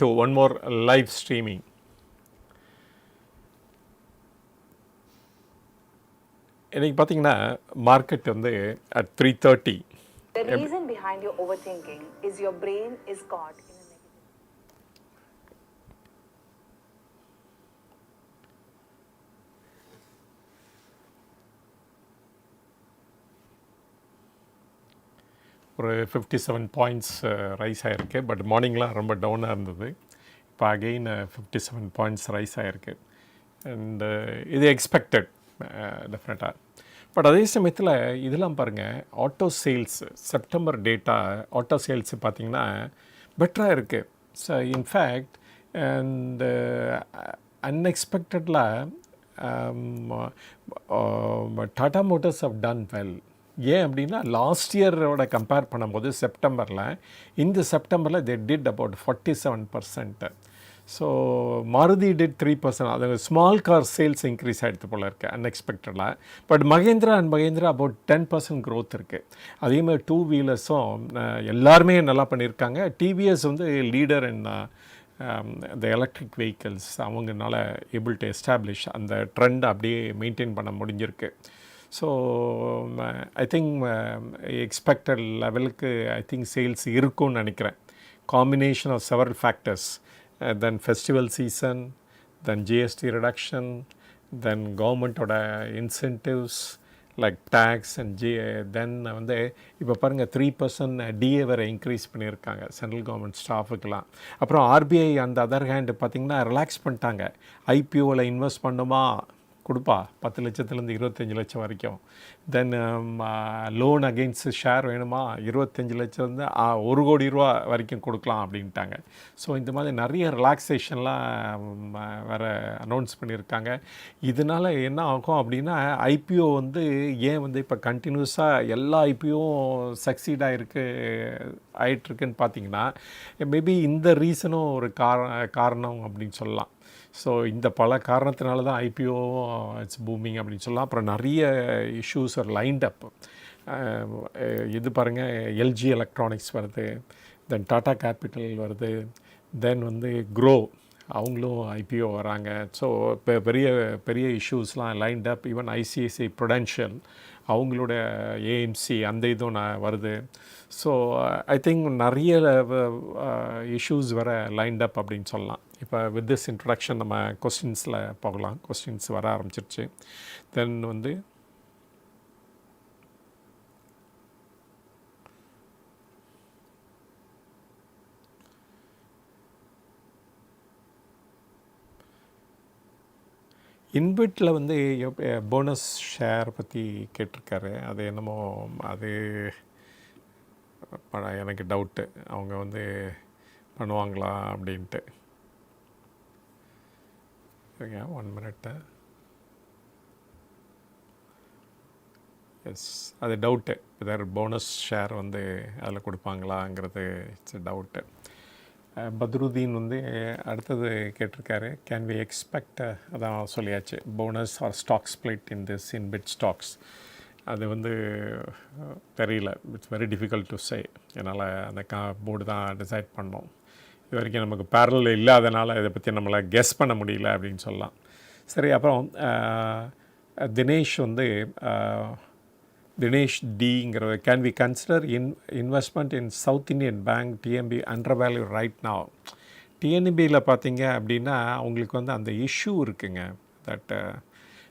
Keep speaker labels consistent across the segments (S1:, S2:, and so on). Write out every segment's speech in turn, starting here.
S1: to one more live streaming. இன்னைக்கு பார்த்தீங்கன்னா market வந்து at 3:30.
S2: The reason behind your overthinking is your brain is caught in a negative.
S1: ஒரு 57 points rise ஆகிருக்கு. But மார்னிங்லாம் ரொம்ப டவுனாக இருந்தது. இப்போ அகெயின் 57 பாயிண்ட்ஸ் ரைஸ் ஆகிருக்கு. அண்டு இது எக்ஸ்பெக்டட் டெஃபினட்டாக. பட் அதே சமயத்தில் இதெல்லாம் பாருங்கள், auto sales September data auto sales பார்த்திங்கன்னா பெட்டராக இருக்குது. ஸோ இன்ஃபேக்ட் அண்டு அன்எக்ஸ்பெக்டடில் Tata Motors have done well. ஏன் அப்படின்னா லாஸ்ட் இயரோட கம்பேர் பண்ணும்போது செப்டம்பரில் இந்த செப்டம்பரில் they did about 47%. So Maruti did 3%. அது ஸ்மால் கார் சேல்ஸ் இன்க்ரீஸ் ஆகிடுது போல் இருக்குது அன்எக்ஸ்பெக்டடாக. பட் மகேந்திரா அபவுட் 10% க்ரோத் இருக்குது. அதேமாதிரி டூ வீலர்ஸும் எல்லாருமே நல்லா பண்ணியிருக்காங்க. டிவிஎஸ் வந்து லீடர் இன் இந்த எலக்ட்ரிக் வெஹிக்கிள்ஸ். அவங்கனால ஏபிள் டு எஸ்டாப்ளிஷ் அந்த ட்ரெண்ட் அப்படியே மெயின்டைன் பண்ண முடிஞ்சிருக்கு. ஸோ ஐ திங்க் எக்ஸ்பெக்டட் லெவலுக்கு ஐ திங்க் சேல்ஸ் இருக்கும்னு நினைக்கிறேன். Combination of several factors. Then festival season, then GST reduction, then government-ஓட incentives like tax and then வந்து இப்போ பாருங்கள் 3% DA வேறு இன்க்ரீஸ் பண்ணியிருக்காங்க சென்ட்ரல் கவர்மெண்ட் ஸ்டாஃபுக்கெலாம். அப்புறம் RBI அந்த அதர் ஹேண்டு பார்த்திங்கன்னா ரிலாக்ஸ் பண்ணிட்டாங்க. IPOவில் இன்வெஸ்ட் பண்ணுமா கொடுப்பா 10 லட்சத்துலேருந்து 25 லட்சம் வரைக்கும். தென் லோன் அகெயின்ஸ்ட் ஷேர் வேணுமா 25 லட்சத்துலேருந்து 1 கோடி ரூபா வரைக்கும் கொடுக்கலாம் அப்படின்ட்டாங்க. ஸோ இந்த மாதிரி நிறைய ரிலாக்ஸேஷன்லாம் வேறு அனௌன்ஸ் பண்ணியிருக்காங்க. இதனால் என்ன ஆகும் அப்படின்னா IPO வந்து ஏன் வந்து இப்போ கண்டினியூஸாக எல்லா IPOவும் சக்சீட் ஆகிட்டுருக்குன்னு பார்த்தீங்கன்னா மேபி இந்த ரீசனும் ஒரு காரணம் அப்படின்னு சொல்லலாம். ஸோ இந்த பல காரணத்தினால தான் IPOவும் இட்ஸ் பூமிங் அப்படின்னு சொல்லலாம். அப்புறம் நிறைய இஷ்யூஸ் ஆர் லைன்ட் அப். இது பாருங்கள், LG எலக்ட்ரானிக்ஸ் வருது, தென் டாட்டா கேபிட்டல் வருது, தென் வந்து Groww அவங்களும் IPO வராங்க. ஸோ இப்போ பெரிய பெரிய இஷ்யூஸ்லாம் lined up. Even ICICI Prudential அவங்களோட AMC அந்த இதுவும் வருது. ஸோ ஐ திங்க் நிறைய இஷ்யூஸ் வர லைன்ட் அப் அப்படின்னு சொல்லலாம். இப்போ வித் திஸ் இன்ட்ரடக்ஷன் நம்ம கொஸ்டின்ஸில் போகலாம். கொஸ்டின்ஸ் வர ஆரம்பிச்சிருச்சு. தென் வந்து இன்பிட்டில் வந்து போனஸ் ஷேர் பற்றி கேட்டிருக்காரு. அது என்னமோ அது எனக்கு டவுட்டு, அவங்க வந்து பண்ணுவாங்களா அப்படின்ட்டு. Okay, 1 minute. எஸ், அது டவுட்டு. வேறு போனஸ் ஷேர் வந்து அதில் கொடுப்பாங்களாங்கிறது இட்ஸ் டவுட்டு. பத்ருதீன் வந்து அடுத்தது கேட்டிருக்காரு, கேன் வி எக்ஸ்பெக்ட், அதான் சொல்லியாச்சு, bonus or stock split in this இன்பிட் ஸ்டாக்ஸ். அது வந்து தெரியல. It's very difficult to say. என்னால் அந்த போர்டு தான் டிசைட் பண்ணோம். இது வரைக்கும் நமக்கு பேரல் இல்லாதனால இதை பற்றி நம்மளை கெஸ் பண்ண முடியல அப்படின்னு சொல்லலாம். சரி, அப்புறம் தினேஷ் வந்து தினேஷ் டிங்கிறது, can we consider investment in South Indian Bank TNB undervalue right now. TNBயில் பார்த்தீங்க அப்படின்னா அவங்களுக்கு வந்து அந்த இஷ்யூ இருக்குங்க. தட்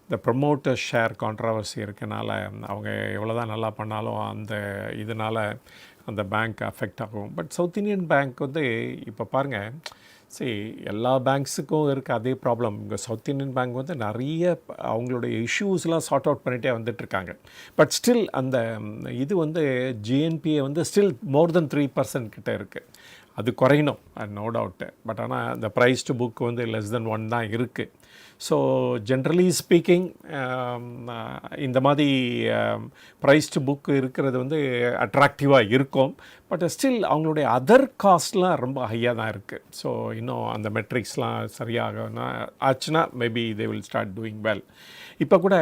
S1: இந்த ப்ரொமோட்டர் ஷேர் கான்ட்ரவர்சி இருக்கனால அவங்க எவ்வளோ தான் நல்லா பண்ணாலும் அந்த இதனால் அந்த பேங்க் அஃபெக்ட் ஆகும். பட் சவுத் இண்டியன் பேங்க் வந்து இப்போ பாருங்கள், சரி, எல்லா பேங்க்ஸுக்கும் இருக்க அதே ப்ராப்ளம். இங்கே சவுத் இண்டியன் பேங்க் வந்து நிறைய அவங்களுடைய இஷ்யூஸ்லாம் சார்ட் அவுட் பண்ணிகிட்டே வந்துட்டுருக்காங்க. பட் ஸ்டில் அந்த இது வந்து GNPA வந்து ஸ்டில் மோர் தென் 3% கிட்ட இருக்குது. அது குறையணும், நோ டவுட்டு. பட் ஆனால் இந்த ப்ரைஸ் டு புக் வந்து less than 1 தான் இருக்குது. ஸோ ஜென்ரலி ஸ்பீக்கிங் இந்த மாதிரி ப்ரைஸ்டு புக் இருக்கிறது வந்து அட்ராக்டிவாக இருக்கும். பட் ஸ்டில் அவங்களுடைய அதர் காஸ்ட்லாம் ரொம்ப ஹையாக தான் இருக்குது. ஸோ இன்னும் அந்த மெட்ரிக்ஸ்லாம் சரியாக ஆச்சுன்னா maybe they will start doing well. இப்போ கூட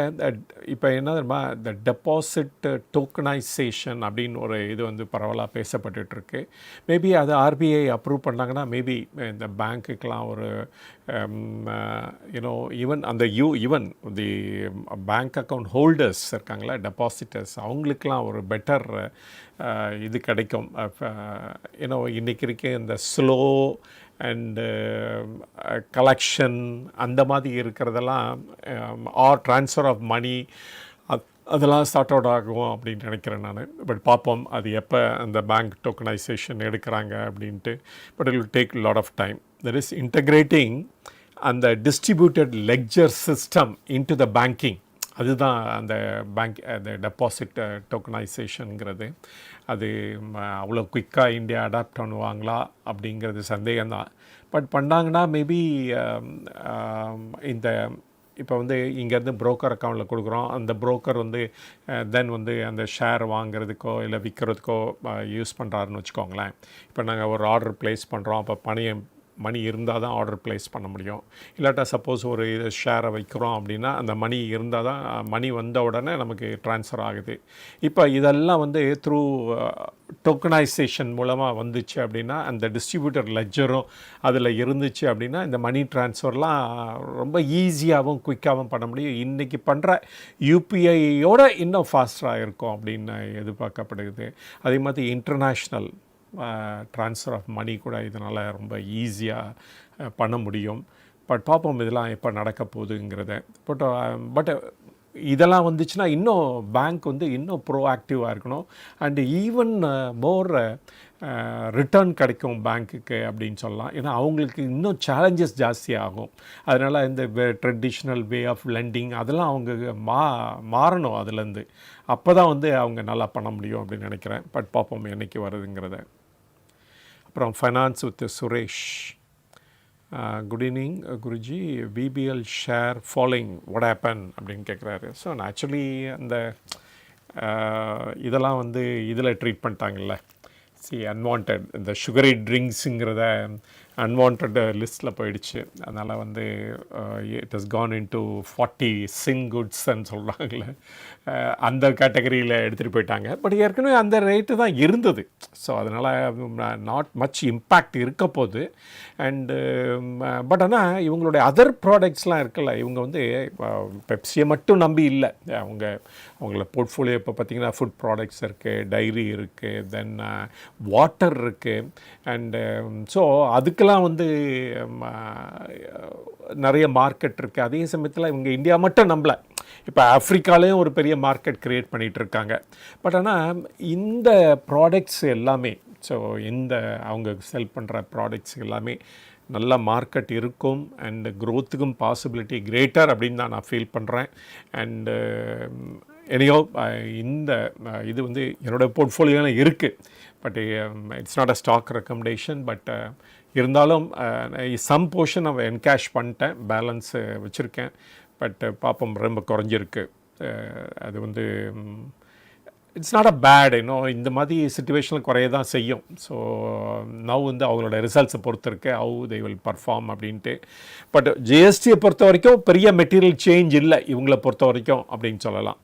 S1: இப்போ என்ன தெரியுமா, இந்த டெபாசிட் டோக்கனைசேஷன் அப்படின்னு ஒரு இது வந்து பரவலாக பேசப்பட்டுருக்கு. மேபி அது ஆர்பிஐ அப்ரூவ் பண்ணாங்கன்னா மேபி இந்த பேங்க்குக்கெலாம் ஒரு யூனோ ஈவன் அந்த even the bank account holders இருக்காங்களா, டெபாசிட்டர்ஸ், அவங்களுக்கெலாம் ஒரு பெட்டர் இது கிடைக்கும். யூனோ இன்றைக்கி இருக்க இந்த ஸ்லோ அண்டு கலெக்ஷன் அந்த மாதிரி இருக்கிறதெல்லாம் ஆர் ட்ரான்ஸ்ஃபர் ஆஃப் மணி அதெல்லாம் ஸ்டார்ட் அவுட் ஆகும் அப்படின்னு நினைக்கிறேன் நான். பட் பார்ப்போம் அது எப்போ அந்த பேங்க் டோக்கனைசேஷன் எடுக்கிறாங்க அப்படின்ட்டு. But it will take lot of time. That is integrating அந்த distributed ledger system into the banking. அதுதான் அந்த பேங்க் அந்த டெபாசிட் டோக்கனைசேஷனுங்கிறது. அது அவ்வளோ குயிக்காக இந்தியா அடாப்ட் பண்ணுவாங்களா அப்படிங்கிறது சந்தேகம்தான். பட் பண்ணாங்கன்னா மேபி இந்த இப்போ வந்து இங்கேருந்து ப்ரோக்கர் அக்கௌண்ட்டில் கொடுக்குறோம், அந்த ப்ரோக்கர் வந்து தென் வந்து அந்த ஷேர் வாங்குறதுக்கோ இல்லை விற்கிறதுக்கோ யூஸ் பண்ணுறாருன்னு வச்சுக்கோங்களேன். இப்போ நாங்கள் ஒரு ஆர்டர் ப்ளேஸ் பண்ணுறோம், அப்போ மணி இருந்தால் தான் ஆர்டர் ப்ளேஸ் பண்ண முடியும். இல்லாட்டா சப்போஸ் ஒரு ஷேரை வைக்கிறோம் அப்படின்னா அந்த மணி இருந்தால் தான் மணி வந்த உடனே நமக்கு ட்ரான்ஸ்ஃபர் ஆகுது. இப்போ இதெல்லாம் வந்து த்ரூ டோக்கனைசேஷன் மூலமாக வந்துச்சு அப்படின்னா, அந்த டிஸ்ட்ரிபியூட்டர் லெட்ஜரும் அதில் இருந்துச்சு அப்படின்னா இந்த மணி ட்ரான்ஸ்ஃபர்லாம் ரொம்ப ஈஸியாகவும் குயிக்காகவும் பண்ண முடியும். இன்றைக்கி பண்ணுற யூபிஐயோட இன்னும் ஃபாஸ்ட்டாக இருக்கும் அப்படின்னு எதிர்பார்க்கப்படுது. அதே மாதிரி இன்டர்நேஷ்னல் ட்ரான்ஸ்ஃபர் ஆஃப் மணி கூட இதனால் ரொம்ப ஈஸியாக பண்ண முடியும். பட் பார்ப்போம் இதெல்லாம் எப்போ நடக்க போகுதுங்கிறத. பட் இதெல்லாம் வந்துச்சுன்னா இன்னும் பேங்க் வந்து இன்னும் ப்ரோஆக்டிவாக இருக்கணும். அண்டு ஈவன் மோர் ரிட்டர்ன் கிடைக்கும் பேங்க்குக்கு அப்படின்னு சொல்லலாம். ஏன்னா அவங்களுக்கு இன்னும் சேலஞ்சஸ் ஜாஸ்தியாகும். அதனால் இந்த ட்ரெடிஷ்னல் வே ஆஃப் லெண்டிங் அதெல்லாம் அவங்க மாறணும் அதுலேருந்து. அப்போ தான் வந்து அவங்க நல்லா பண்ண முடியும் அப்படின்னு நினைக்கிறேன். பட் பார்ப்போம் என்றைக்கு வருதுங்கிறத. அப்புறம் finance with Suresh. Good evening Guruji, BPL share following what happen அப்படின்னு கேட்குறாரு. ஸோ ஆக்சுவலி அந்த இதெல்லாம் வந்து இதில் ட்ரீட் பண்ணிட்டாங்கல்ல, அன்வான்ட் இந்த சுகரி ட்ரிங்க்ஸுங்கிறத அன்வான்ட் லிஸ்ட்டில் போயிடுச்சு. அதனால் வந்து it has gone into 40 sin குட்ஸ்ன்னு சொல்கிறாங்களே, அந்த கேட்டகரியில் எடுத்துகிட்டு போயிட்டாங்க. பட் ஏற்கனவே அந்த ரேட்டு தான் இருந்தது. ஸோ அதனால் நாட் மச் இம்பேக்ட் இருக்க போகுது. அண்டு பட் ஆனால் இவங்களுடைய அதர் ப்ராடக்ட்ஸ்லாம் இருக்குல்ல, இவங்க வந்து பெப்சியை மட்டும் நம்பி இல்லை. அவங்கள போர்ட்ஃபோலியோ இப்போ பார்த்திங்கன்னா ஃபுட் ப்ராடக்ட்ஸ் இருக்குது, டைரி இருக்குது, தென் வாட்டர் இருக்குது. அண்டு ஸோ அதுக்கெல்லாம் வந்து நிறைய மார்க்கெட் இருக்குது. அதே சமயத்தில் இவங்க இந்தியா மட்டும் நம்பலை, இப்போ ஆஃப்ரிக்காலேயும் ஒரு பெரிய மார்க்கெட் க்ரியேட் பண்ணிகிட்ருக்காங்க. பட் ஆனால் இந்த ப்ராடக்ட்ஸ் எல்லாமே, ஸோ இந்த அவங்க செல் பண்ணுற ப்ராடக்ட்ஸ் எல்லாமே நல்ல மார்க்கெட் இருக்கும். அண்டு க்ரோத்துக்கும் பாசிபிலிட்டி கிரேட்டர் அப்படின்னு தான் நான் ஃபீல் பண்ணுறேன். அண்டு எனியோ இந்த இது வந்து என்னோடய போர்ட்ஃபோலியோவில் இருக்குது. But it's not a stock recommendation. But இருந்தாலும் சம் போர்ஷன் அவன் என்கேஷ் பண்ணிட்டேன், பேலன்ஸு வச்சுருக்கேன். பட் பார்ப்போம், ரொம்ப குறைஞ்சிருக்கு. அது வந்து இட்ஸ் நாட் அ பேட், இன்னும் இந்த மாதிரி சிச்சுவேஷனில் குறைய தான் செய்யும். ஸோ நவ் வந்து அவங்களோட ரிசல்ட்ஸை பொறுத்து இருக்கு, ஹவு தே வில் பர்ஃபார்ம் அப்படின்ட்டு. பட் ஜிஎஸ்டியை பொறுத்த வரைக்கும் பெரிய மெட்டீரியல் சேஞ்ச் இல்லை இவங்களை பொறுத்த வரைக்கும் அப்படின்னு சொல்லலாம்.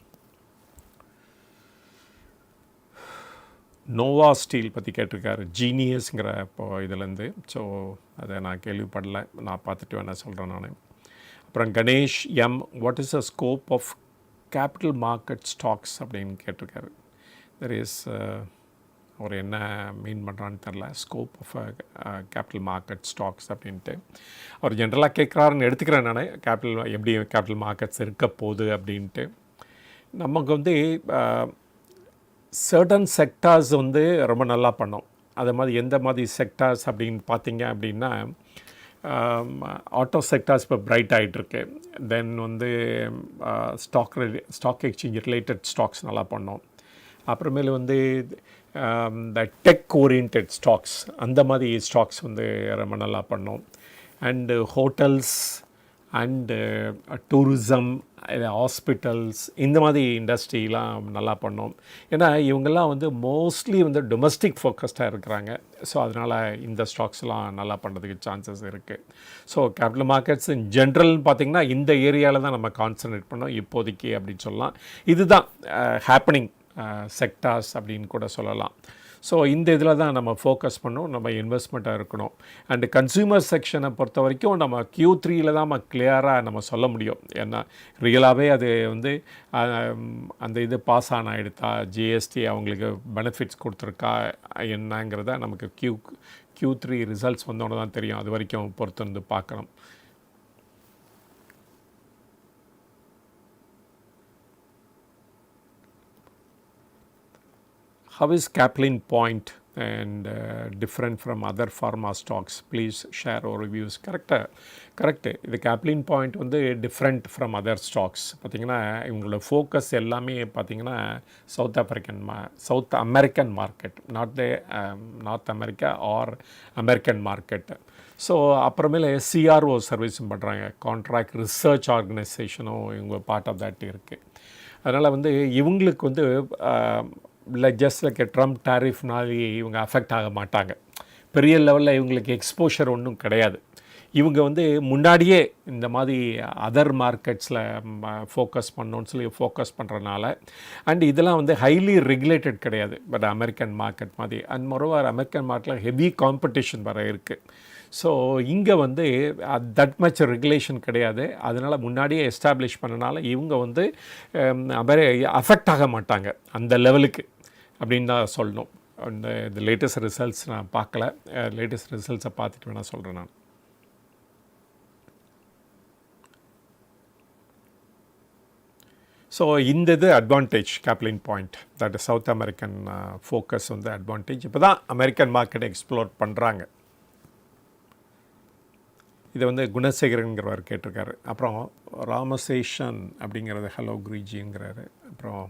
S1: நோவா ஸ்டீல் பற்றி கேட்டிருக்காரு, ஜீனியஸ்ங்கிற இப்போ இதுலேருந்து. ஸோ அதை நான் கேள்விப்படலை, நான் பார்த்துட்டு வேணால் சொல்கிறேன் நான். அப்புறம் Ganesh M, what is the scope of capital market stocks அப்படின்னு கேட்டிருக்காரு. தெர் இஸ் அவர் என்ன மீன் பண்ணுறான்னு தெரில, scope of capital market stocks அப்படின்ட்டு. அவர் ஜென்ரலாக கேட்குறாருன்னு எடுத்துக்கிறேன் நான். எப்படி கேபிட்டல் மார்க்கெட்ஸ் இருக்க போகுது அப்படின்ட்டு. நமக்கு வந்து சர்டன் செக்டார்ஸ் வந்து ரொம்ப நல்லா பண்ணோம். அது மாதிரி எந்த மாதிரி செக்டார்ஸ் அப்படின்னு பார்த்தீங்க அப்படின்னா, ஆட்டோ செக்டார்ஸ் இப்போ பிரைட் ஆகிட்டுருக்கு. தென் வந்து ஸ்டாக் எக்ஸ்சேஞ்ச் ரிலேட்டட் ஸ்டாக்ஸ் நல்லா பண்ணோம். அப்புறமேலு வந்து இந்த டெக் ஓரியன்ட் ஸ்டாக்ஸ், அந்த மாதிரி ஸ்டாக்ஸ் வந்து ரொம்ப நல்லா பண்ணோம். And hotels and tourism, hospitals, இந்த மாதிரி இண்டஸ்ட்ரிலாம் நல்லா பண்ணோம். ஏன்னா இவங்கெல்லாம் வந்து மோஸ்ட்லி வந்து டொமஸ்டிக் ஃபோக்கஸ்டாக இருக்கிறாங்க. ஸோ அதனால் இந்த ஸ்டாக்ஸ்லாம் நல்லா பண்ணுறதுக்கு சான்சஸ் இருக்குது. ஸோ கேபிட்டல் மார்க்கெட்ஸ் இன் ஜென்ரல்னு பார்த்திங்கன்னா இந்த ஏரியாவில் தான் நம்ம கான்சன்ட்ரேட் பண்ணோம் இப்போதைக்கு அப்படின்னு சொல்லலாம். இதுதான் ஹேப்பனிங் செக்டார்ஸ் அப்படின்னு கூட சொல்லலாம். ஸோ இந்த இதில் தான் நம்ம ஃபோக்கஸ் பண்ணோம், நம்ம இன்வெஸ்ட்மெண்ட்டாக இருக்கணும். அண்டு கன்சியூமர் செக்ஷனை பொறுத்த வரைக்கும் நம்ம Q3 தான் நம்ம கிளியராக நம்ம சொல்ல முடியும். ஏன்னா ரியலாகவே அது வந்து அந்த இது பாஸ் ஆன எடுத்தா ஜிஎஸ்டி அவங்களுக்கு பெனிஃபிட்ஸ் கொடுத்துருக்கா என்னங்கிறத நமக்கு Q3 ரிசல்ட்ஸ் வந்தோன்னு தான் தெரியும். அது வரைக்கும் பொறுத்து வந்து பார்க்கணும். How is Kaplan Point and different from other pharma stocks? Please share your reviews. Correct. இது Kaplan Point வந்து டிஃப்ரெண்ட் ஃப்ரம் அதர் ஸ்டாக்ஸ். பார்த்திங்கன்னா இவங்களோட ஃபோக்கஸ் எல்லாமே பார்த்திங்கன்னா South American market, north America or American market. So அப்புறமேல CRO சர்வீஸும் பண்ணுறாங்க, contract research ஆர்கனைசேஷனும் இவங்க பார்ட் ஆஃப் தட் இருக்குது. அதனால் வந்து இவங்களுக்கு வந்து இல்லை ஜஸ்ட் லைக் ட்ரம்ப் டேரிஃப்னாலே இவங்க அஃபெக்ட் ஆக மாட்டாங்க. பெரிய லெவலில் இவங்களுக்கு எக்ஸ்போஷர் ஒன்றும் கிடையாது. இவங்க வந்து முன்னாடியே இந்த மாதிரி அதர் மார்க்கெட்ஸில் ஃபோக்கஸ் பண்ணணுன்னு சொல்லி ஃபோக்கஸ் பண்ணுறனால, அண்ட் இதெல்லாம் வந்து ஹைலி ரெகுலேட்டட் கிடையாது பட் அமெரிக்கன் மார்க்கெட் மாதிரி. அண்ட் மொரோவர் அமெரிக்கன் மார்க்கெட்டில் ஹெவி காம்படிஷன் வர இருக்குது. ஸோ இங்கே வந்து தட் மச் ரெகுலேஷன் கிடையாது. அதனால் முன்னாடியே எஸ்டாப்ளிஷ் பண்ணனால இவங்க வந்து அஃபெக்ட் ஆக மாட்டாங்க அந்த லெவலுக்கு அப்படின்னு தான் சொல்லணும். அந்த இந்த லேட்டஸ்ட் ரிசல்ட்ஸ் நான் பார்க்கல, லேட்டஸ்ட் ரிசல்ட்ஸை பார்த்துட்டு வேணால் சொல்கிறேன் நான். ஸோ இந்த இது advantage Kaplan Point, that south American focus வந்து அட்வான்டேஜ். இப்போ தான் அமெரிக்கன் மார்க்கெட்டை எக்ஸ்ப்ளோர் பண்ணுறாங்க. இதை வந்து குணசேகரங்கிறவர் கேட்டிருக்காரு. அப்புறம் ராமசேஷன் அப்படிங்கிறது ஹலோ குருஜிங்கிறாரு. அப்புறம்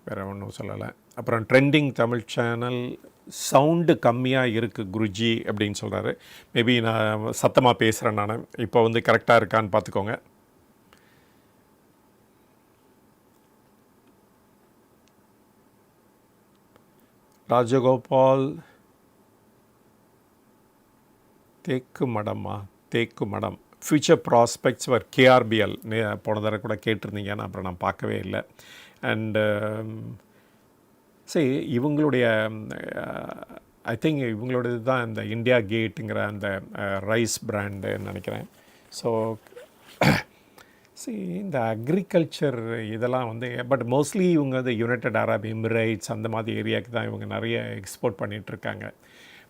S1: வேறு ஒன்றும் சொல்லலை. அப்புறம் ட்ரெண்டிங் தமிழ் சேனல் சவுண்டு கம்மியாக இருக்குது குருஜி அப்படின்னு சொல்கிறாரு. மேபி நான் சத்தமாக பேசுகிறேன் நான். இப்போ வந்து கரெக்டாக இருக்கான்னு பார்த்துக்கோங்க. ராஜகோபால் தேக்கு மடம் ஃபியூச்சர் ப்ராஸ்பெக்ட்ஸ் வர் KRBL போன தடவை கூட கேட்டிருந்தீங்கன்னு அப்புறம் நான் பார்க்கவே இல்லை. அண்டு சரி, இவங்களுடைய ஐ திங்க் இவங்களோடது தான் இந்த இந்தியா கேட்டுங்கிற அந்த ரைஸ் பிராண்டுன்னு நினைக்கிறேன். ஸோ சரி, இந்த அக்ரிகல்ச்சர் இதெல்லாம் வந்து பட் மோஸ்ட்லி இவங்க வந்து யுனைடெட் அரப் எமிரேட்ஸ் அந்த மாதிரி ஏரியாவுக்கு தான் இவங்க நிறைய எக்ஸ்போர்ட் பண்ணிகிட்ருக்காங்க.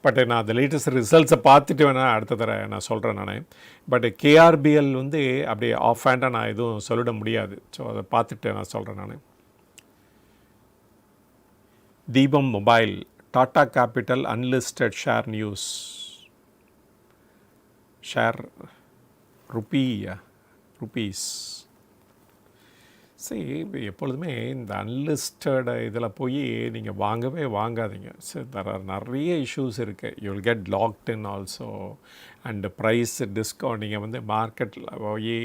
S1: பட் நான் அந்த லேட்டஸ்ட் ரிசல்ட்ஸை பார்த்துட்டு வேணால் அடுத்த தடவை நான் சொல்கிறேன் நான். பட் KRBL வந்து அப்படியே ஆஃப் ஹேண்டாக நான் எதுவும் சொல்லிட முடியாது. ஸோ அதை பார்த்துட்டு நான் சொல்கிறேன் நான். தீபம் mobile, Tata capital unlisted share news, share rupees. சரி, எப்பொழுதுமே இந்த அன்லிஸ்டட் இதில் போய் நீங்கள் வாங்காதீங்க. சரி, நிறைய இஷ்யூஸ் இருக்குது. You will get locked in also. And price discount நீங்கள் வந்து மார்க்கெட்டில் போய்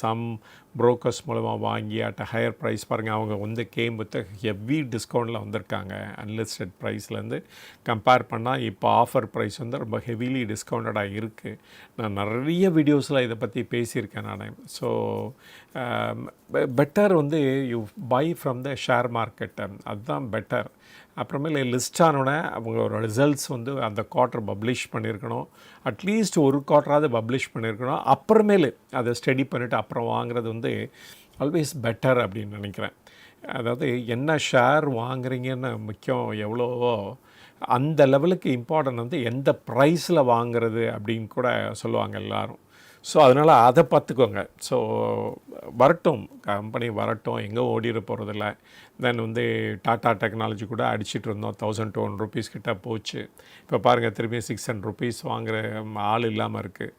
S1: சம் புரோக்கர்ஸ் மூலமாக வாங்கி அட் ஹையர் ப்ரைஸ் பாருங்கள், அவங்க வந்து கேம் வித் ஹெவி டிஸ்கவுண்டில் வந்திருக்காங்க. அன்லிஸ்டட் ப்ரைஸ்லேருந்து கம்பேர் பண்ணால் இப்போ ஆஃபர் ப்ரைஸ் வந்து ரொம்ப ஹெவிலி டிஸ்கவுண்டடாக இருக்குது. நான் நிறைய வீடியோஸில் இதை பற்றி பேசியிருக்கேன் நான். ஸோ பெட்டர் வந்து you by from the share market, அதுதான் பெட்டர். அப்புறமேல லிஸ்ட் ஆனோடனே அவங்களோட ரிசல்ட்ஸ் வந்து அந்த குவார்ட்டர் பப்ளிஷ் பண்ணியிருக்கணும், அட்லீஸ்ட் ஒரு குவார்ட்டராவது பப்ளிஷ் பண்ணியிருக்கணும். அப்புறமேலு அதை ஸ்டடி பண்ணிவிட்டு அப்புறம் வாங்குறது வந்து ஆல்வேஸ் பெட்டர் அப்படின்னு நினைக்கிறேன். அதாவது என்ன ஷேர் வாங்குறீங்கன்னு முக்கியம் எவ்வளவோ அந்த லெவலுக்கு இம்பார்ட்டன்ட் வந்து எந்த ப்ரைஸில் வாங்குறது அப்படின்னு கூட சொல்லுவாங்க எல்லோரும். ஸோ அதனால் அதை பார்த்துக்கோங்க. ஸோ வரட்டும், கம்பெனி வரட்டும், எங்கே ஓடிட போகிறதில்ல. தென் வந்து டாட்டா டெக்னாலஜி கூட அடிச்சிட்டு இருந்தோம், 1200 rupees கிட்ட போச்சு. இப்போ பாருங்கள், திரும்பி 600 rupees வாங்குகிற ஆள் இல்லாமல் இருக்குது.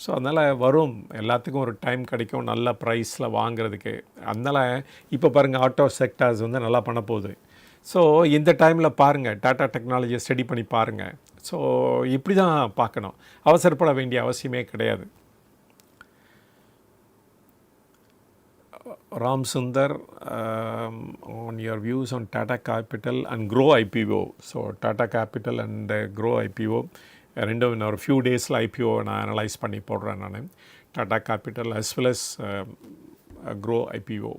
S1: ஸோ அதனால் வரும், எல்லாத்துக்கும் ஒரு டைம் கிடைக்கும் நல்ல ப்ரைஸில் வாங்குறதுக்கு. அதனால் இப்போ பாருங்கள், ஆட்டோ செக்டார்ஸ் வந்து நல்லா பண்ண போகுது. ஸோ இந்த டைமில் பாருங்கள், டாட்டா டெக்னாலஜியை ஸ்டடி பண்ணி பாருங்கள். ஸோ இப்படி தான் பார்க்கணும், அவசரப்பட வேண்டிய அவசியமே கிடையாது. Ram Sundar, on your views on Tata Capital and Groww IPO. So Tata Capital and Groww IPO ரெண்டும் இன்னும் ஒரு ஃபியூ டேஸில் ஐபிஓ நான் அனலைஸ் பண்ணி போடுறேன் நான். Tata capital as well as Groww IPO.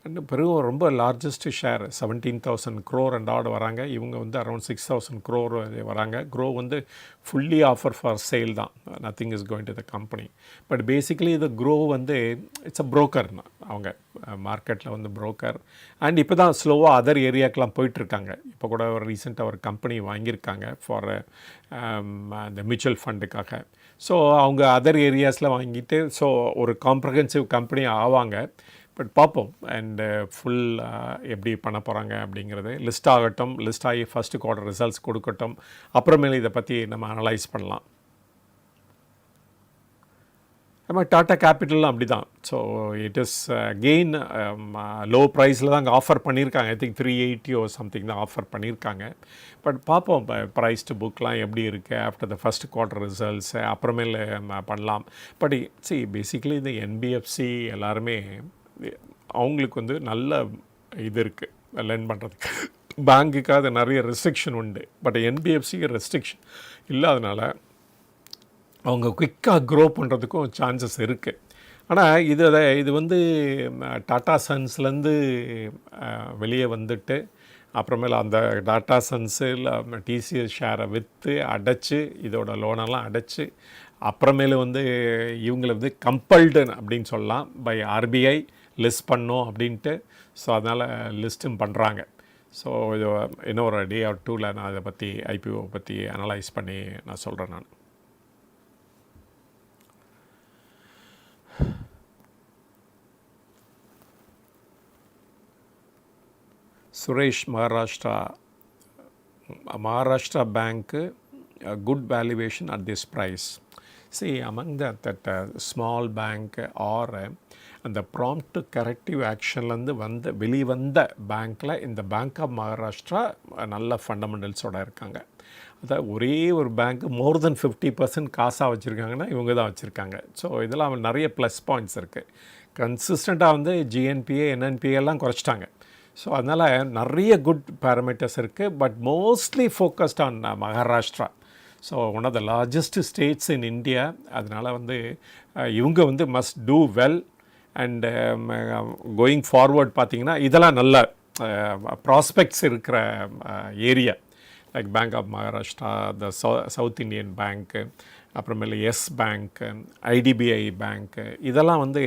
S1: And பிறகு ரொம்ப largest share 17,000 crore and add வராங்க. இவங்க வந்து அரௌண்ட் 6,000 crore வராங்க. Groww வந்து ஃபுல்லி ஆஃபர் ஃபார் சேல் தான், nothing is going to the company. But basically இது Groww வந்து இட்ஸ் அ புரோக்கர். அவங்க மார்க்கெட்டில் வந்து புரோக்கர். அண்ட் இப்போ தான் ஸ்லோவாக அதர் ஏரியாக்கெலாம் போயிட்டுருக்காங்க. இப்போ கூட ஒரு ரீசெண்டாக ஒரு கம்பெனி வாங்கியிருக்காங்க ஃபார் இந்த மியூச்சுவல் ஃபண்டுக்காக. ஸோ அவங்க அதர் ஏரியாஸில் வாங்கிட்டு ஸோ ஒரு காம்ப்ரஹென்சிவ் கம்பெனி ஆவாங்க. பட் பார்ப்போம். அண்டு ஃபுல் எப்படி பண்ண போகிறாங்க அப்படிங்கிறது லிஸ்ட் ஆகட்டும். லிஸ்ட் ஆகி ஃபஸ்ட்டு குவார்ட்டர் ரிசல்ட்ஸ் கொடுக்கட்டும். அப்புறமேலே இதை பற்றி நம்ம அனலைஸ் பண்ணலாம். நம்ம டாட்டா கேபிட்டலும் அப்படி தான். So it is again low ப்ரைஸில் தான் அங்கே ஆஃபர் பண்ணியிருக்காங்க. ஐ திங்க் 380 சம்திங் தான் ஆஃபர் பண்ணியிருக்காங்க. பட் பார்ப்போம் ப்ரைஸ் டு புக்லாம் எப்படி இருக்குது after the first quarter results. அப்புறமேல பண்ணலாம். பட் பேசிக்கலி இந்த என்பிஎஃப்சி எல்லாருமே அவங்களுக்கு வந்து நல்ல இது இருக்குது லென் பண்ணுறதுக்கு. பேங்க்குக்கு அது நிறைய ரெஸ்ட்ரிக்ஷன் உண்டு. பட் என்பிஎஃப்சிக்கு ரெஸ்ட்ரிக்ஷன் இல்லாதனால அவங்க குயிக்காக க்ரோ பண்ணுறதுக்கும் சான்சஸ் இருக்குது. ஆனால் இது வந்து டாட்டா சன்ஸ்லேருந்து வெளியே வந்துட்டு அப்புறமேல அந்த டாட்டா சன்ஸில் டிசிஎஸ் ஷேரை விற்று அடைச்சி இதோட லோனெல்லாம் அடைச்சி அப்புறமேல வந்து இவங்களை வந்து கம்பல்டு அப்படின்னு சொல்லலாம் பை ஆர்பிஐ லிஸ்ட் பண்ணோம் அப்படின்ட்டு. ஸோ அதனால் லிஸ்ட்டும் பண்ணுறாங்க. ஸோ இது இன்னொரு டே ஆர் டூவில் நான் அதை பற்றி ஐபிஓ பற்றி அனலைஸ் பண்ணி நான் சொல்கிறேன் நான். Suresh Maharashtra bank good valuation at this price. See, among that small bank or அந்த ப்ராம்ப்ட் கரெக்டிவ் ஆக்ஷன்லேருந்து வெளிவந்த பேங்க்கில் இந்த பேங்க் ஆஃப் மகாராஷ்டிரா நல்ல ஃபண்டமெண்டல்ஸோடு இருக்காங்க. அதாவது ஒரே ஒரு பேங்க்கு மோர் தென் 50% காசாக வச்சுருக்காங்கன்னா இவங்க தான் வச்சுருக்காங்க. ஸோ இதெல்லாம் நிறைய ப்ளஸ் பாயிண்ட்ஸ் இருக்குது. கன்சிஸ்டண்ட்டாக வந்து ஜிஎன்பிஏ என்என்பிஏ எல்லாம் குறைச்சிட்டாங்க. ஸோ அதனால் நிறைய குட் பேராமீட்டர்ஸ் இருக்குது. But mostly focused on Maharashtra. So one of the largest states in India. அதனால் வந்து இவங்க வந்து must do well. And going forward பார்த்திங்கன்னா இதெல்லாம் நல்ல ப்ராஸ்பெக்ட்ஸ் இருக்கிற area. Like Bank of Maharashtra, the South Indian Bank, அப்புறமேல எஸ் பேங்க்கு, ஐடிபிஐ பேங்க்கு, இதெல்லாம் வந்து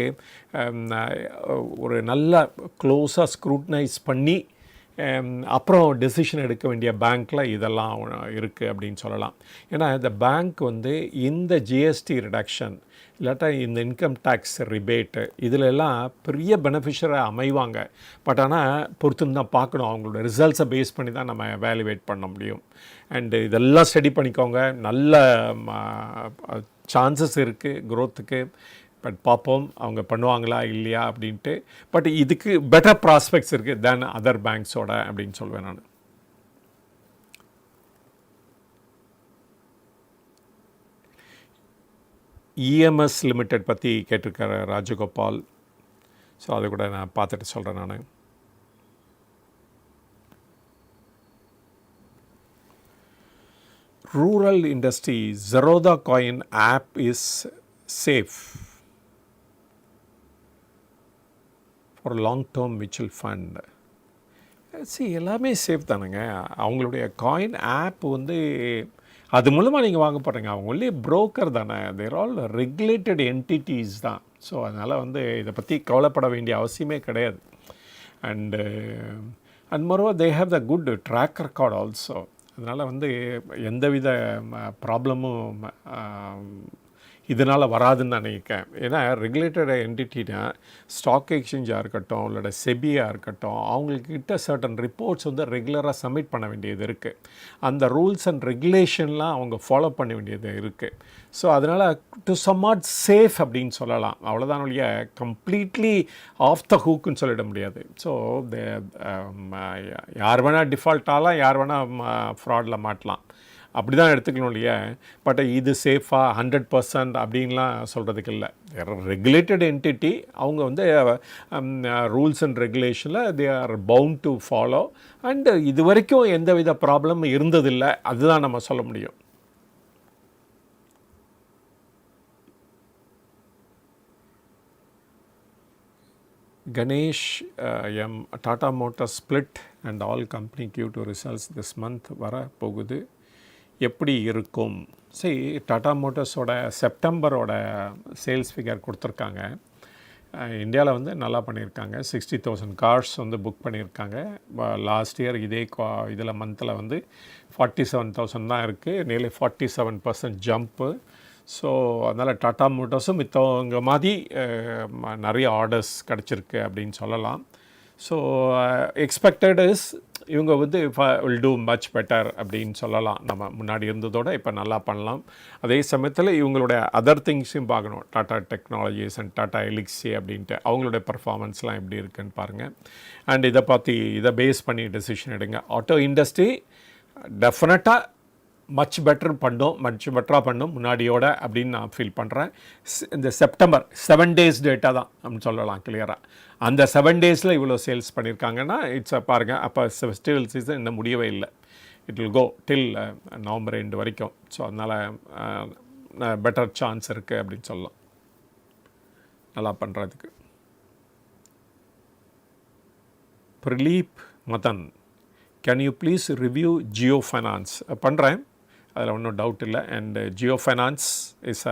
S1: ஒரு நல்ல க்ளோஸாக ஸ்க்ரூட்னைஸ் பண்ணி அப்புறம் டெசிஷன் எடுக்க வேண்டிய பேங்க்கில் இதெல்லாம் இருக்குது அப்படின்னு சொல்லலாம். ஏன்னா இந்த பேங்க் வந்து இந்த ஜிஎஸ்டி ரிடக்ஷன் இல்லாட்டா இந்த இன்கம் டேக்ஸ் ரிபேட்டு இதிலெல்லாம் பெரிய பெனிஃபிஷராக அமைவாங்க. பட் ஆனால் பொறுத்துன்னு தான் பார்க்கணும். அவங்களோட ரிசல்ட்ஸை பேஸ் பண்ணி தான் நம்ம வேல்யூவேட் பண்ண முடியும். அண்டு இதெல்லாம் ஸ்டடி பண்ணிக்கோங்க. நல்ல சான்சஸ் இருக்குது க்ரோத்துக்கு. பட் பார்ப்போம் அவங்க பண்ணுவாங்களா இல்லையா அப்படின்ட்டு. பட் இதுக்கு பெட்டர் ப்ராஸ்பெக்ட்ஸ் இருக்குது தேன் அதர் பேங்க்ஸோட அப்படின்னு சொல்வேன் நான். இஎம்எஸ் லிமிடெட் பற்றி கேட்டிருக்கார் ராஜகோபால். ஸோ அதை கூட நான் பார்த்துட்டு சொல்கிறேன் நான். Rural industry Zerodha coin app is safe for long term mutual fund. எல்லாமே சேஃப் தானுங்க. அவங்களுடைய காயின் ஆப் வந்து அது மூலமாக நீங்கள் வாங்க போகிறீங்க. அவங்க ஒன்லி புரோக்கர் தானே. தேர் ஆல் ரெகுலேட்டட் என்டிட்டிஸ் தான். ஸோ அதனால் வந்து இதை பற்றி கவலைப்பட வேண்டிய அவசியமே கிடையாது. And moreover they have the good track record also. அதனால் வந்து எந்தவித ப்ராப்ளமும் இதனால் வராதுன்னு நினைக்கிறேன். ஏன்னா ரெகுலேட்டட் என்டிட்டினா ஸ்டாக் எக்ஸ்சேஞ்சாக இருக்கட்டும் இல்லைட செபியாக இருக்கட்டும் அவங்கக்கிட்ட சர்டன் ரிப்போர்ட்ஸ் வந்து ரெகுலராக சப்மிட் பண்ண வேண்டியது இருக்குது. அந்த ரூல்ஸ் அண்ட் ரெகுலேஷன்லாம் அவங்க ஃபாலோ பண்ண வேண்டியது இருக்குது. ஸோ அதனால் டு சம்வாட் சேஃப் அப்படின்னு சொல்லலாம். அவ்வளோதான் ஒழிய கம்ப்ளீட்லி ஆஃப் த ஹூக்குன்னு சொல்லிட முடியாது. ஸோ யார் வேணால் டிஃபால்ட் ஆகலாம், யார் வேணால் ஃப்ராடில் மாட்டலாம். அப்படி தான் எடுத்துக்கணும் இல்லையா. பட் இது சேஃபாக 100% அப்படின்லாம் சொல்கிறதுக்கு இல்லை. ரெகுலேட்டட் என்டிட்டி, அவங்க வந்து ரூல்ஸ் அண்ட் ரெகுலேஷனில் they are bound to follow. And இது வரைக்கும் எந்தவித ப்ராப்ளம் இருந்ததில்லை, அதுதான் நம்ம சொல்ல முடியும். Ganesh, Tata Motors split and all company Q2 results this month வர போகுது, எப்படி இருக்கும்? சரி, டாடா மோட்டர்ஸோட செப்டம்பரோட சேல்ஸ் ஃபிகர் கொடுத்துருக்காங்க. இந்தியாவில் வந்து நல்லா பண்ணியிருக்காங்க. 60,000 கார்ஸ் வந்து புக் பண்ணியிருக்காங்க. லாஸ்ட் இயர் இதே இதில் மந்தில் வந்து 47,000 தான் இருக்குது. Nearly 47% jump. ஸோ அதனால் டாட்டா மோட்டர்ஸும் மித்தவங்க மாதிரி நிறைய ஆர்டர்ஸ் கிடச்சிருக்கு அப்படின்னு சொல்லலாம். ஸோ எக்ஸ்பெக்டட் இஸ் இவங்க வந்து வில் டூ மச் பெட்டர் அப்படின்னு சொல்லலாம். நம்ம முன்னாடி இருந்ததோட இப்போ நல்லா பண்ணலாம். அதே சமயத்தில் இவங்களுடைய அதர் திங்ஸையும் பார்க்கணும். டாட்டா டெக்னாலஜிஸ் அண்ட் டாட்டா எலிக்ஸி அப்படின்ட்டு அவங்களுடைய பர்ஃபார்மன்ஸ்லாம் எப்படி இருக்குன்னு பாருங்கள். அண்ட் இதை பேஸ் பண்ணி டெசிஷன் எடுங்க. ஆட்டோ இண்டஸ்ட்ரி டெஃபினட்டாக மச் பெட்டராக பண்ணும் முன்னாடியோட அப்படின்னு நான் ஃபீல் பண்ணுறேன். இந்த செப்டம்பர் 7 days டேட்டா தான் அப்படின்னு சொல்லலாம் கிளியராக. அந்த 7 daysல இவ்வளோ சேல்ஸ் பண்ணியிருக்காங்கன்னா பாருங்கள், அப்போ ஃபெஸ்டிவல் சீசன் இன்னும் முடியவே இல்லை. It will go till November end வரைக்கும். ஸோ அதனால் பெட்டர் சான்ஸ் இருக்குது அப்படின்னு சொல்லலாம் நல்லா பண்ணுறதுக்கு. Praleep Madan, can you please review Jio Finance? பண்ணுறேன், அதில் ஒன்றும் டவுட் இல்லை. And Jio Finance is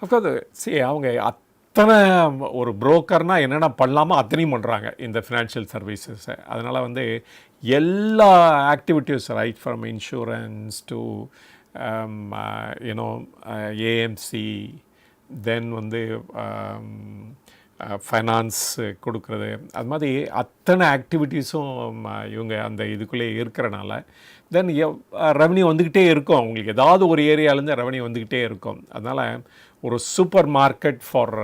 S1: of course அவங்க அத்தனை ஒரு புரோக்கர்னால் என்னென்ன பண்ணலாமோ அத்தனையும் பண்ணுறாங்க இந்த ஃபினான்ஷியல் சர்வீசஸை. அதனால் வந்து எல்லா activities, right from insurance to you know AMC, then வந்து ஃபைனான்ஸ் கொடுக்குறது, அது மாதிரி அத்தனை ஆக்டிவிட்டீஸும் இவங்க அந்த இதுக்குள்ளே இருக்கிறனால தென் ரெவன்யூ வந்துக்கிட்டே இருக்கும். அவங்களுக்கு ஏதாவது ஒரு ஏரியாவிலேருந்து ரெவன்யூ வந்துக்கிட்டே இருக்கும். அதனால் ஒரு சூப்பர் மார்க்கெட் ஃபார்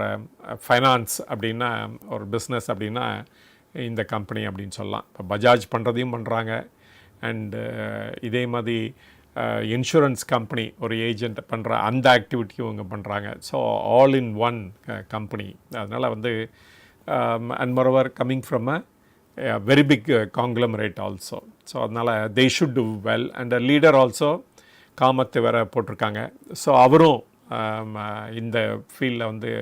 S1: ஃபைனான்ஸ் அப்படின்னா, ஒரு பிஸ்னஸ் அப்படின்னா இந்த கம்பெனி அப்படின்னு சொல்லலாம். இப்போ பஜாஜ் பண்ணுறதையும் பண்ணுறாங்க. அண்டு இதே மாதிரி இன்சூரன்ஸ் கம்பெனி ஒரு ஏஜெண்ட் பண்ணுற அந்த ஆக்டிவிட்டியும் இவங்க பண்ணுறாங்க. So all in one company. அதனால் வந்து and moreover coming from a very big conglomerate also. So அதனால் they should do well. And leader also Kamath வேற போட்டிருக்காங்க. ஸோ அவரும் இந்த ஃபீல்டில் வந்து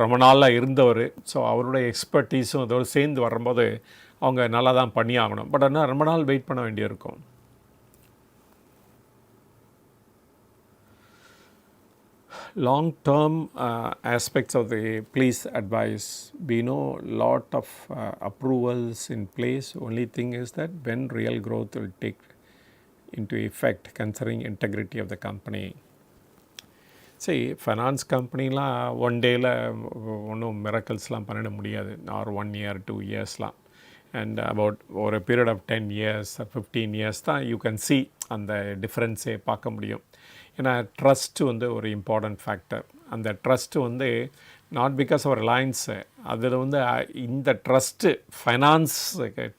S1: ரொம்ப நாளாக இருந்தவர். ஸோ அவருடைய எக்ஸ்பர்டீஸும் இதோடு சேர்ந்து வரும்போது அவங்க நல்லா தான் பண்ணி ஆகணும். பட் ஆனால் ரொம்ப நாள் வெயிட் பண்ண வேண்டியிருக்கும். Long-term aspects of the please advise. We know lot of approvals in place. Only thing is that when real growth will take into effect considering integrity of the company. See, finance companyலாம் one டேயில் ஒன்றும் மிரக்கல்ஸ்லாம் பண்ணிட முடியாது. Or 1 year 2 yearsலாம். And about ஒரு period of 10 years 15 years தான் you can see அந்த டிஃப்ரென்ஸே பார்க்க முடியும். ஏன்னா ட்ரஸ்ட்டு வந்து ஒரு இம்பார்ட்டண்ட் ஃபேக்டர். அந்த ட்ரஸ்ட்டு வந்து நாட் பிகாஸ் ஆஃப் ரிலையன்ஸு, அதில் வந்து இந்த ட்ரஸ்ட்டு ஃபைனான்ஸ்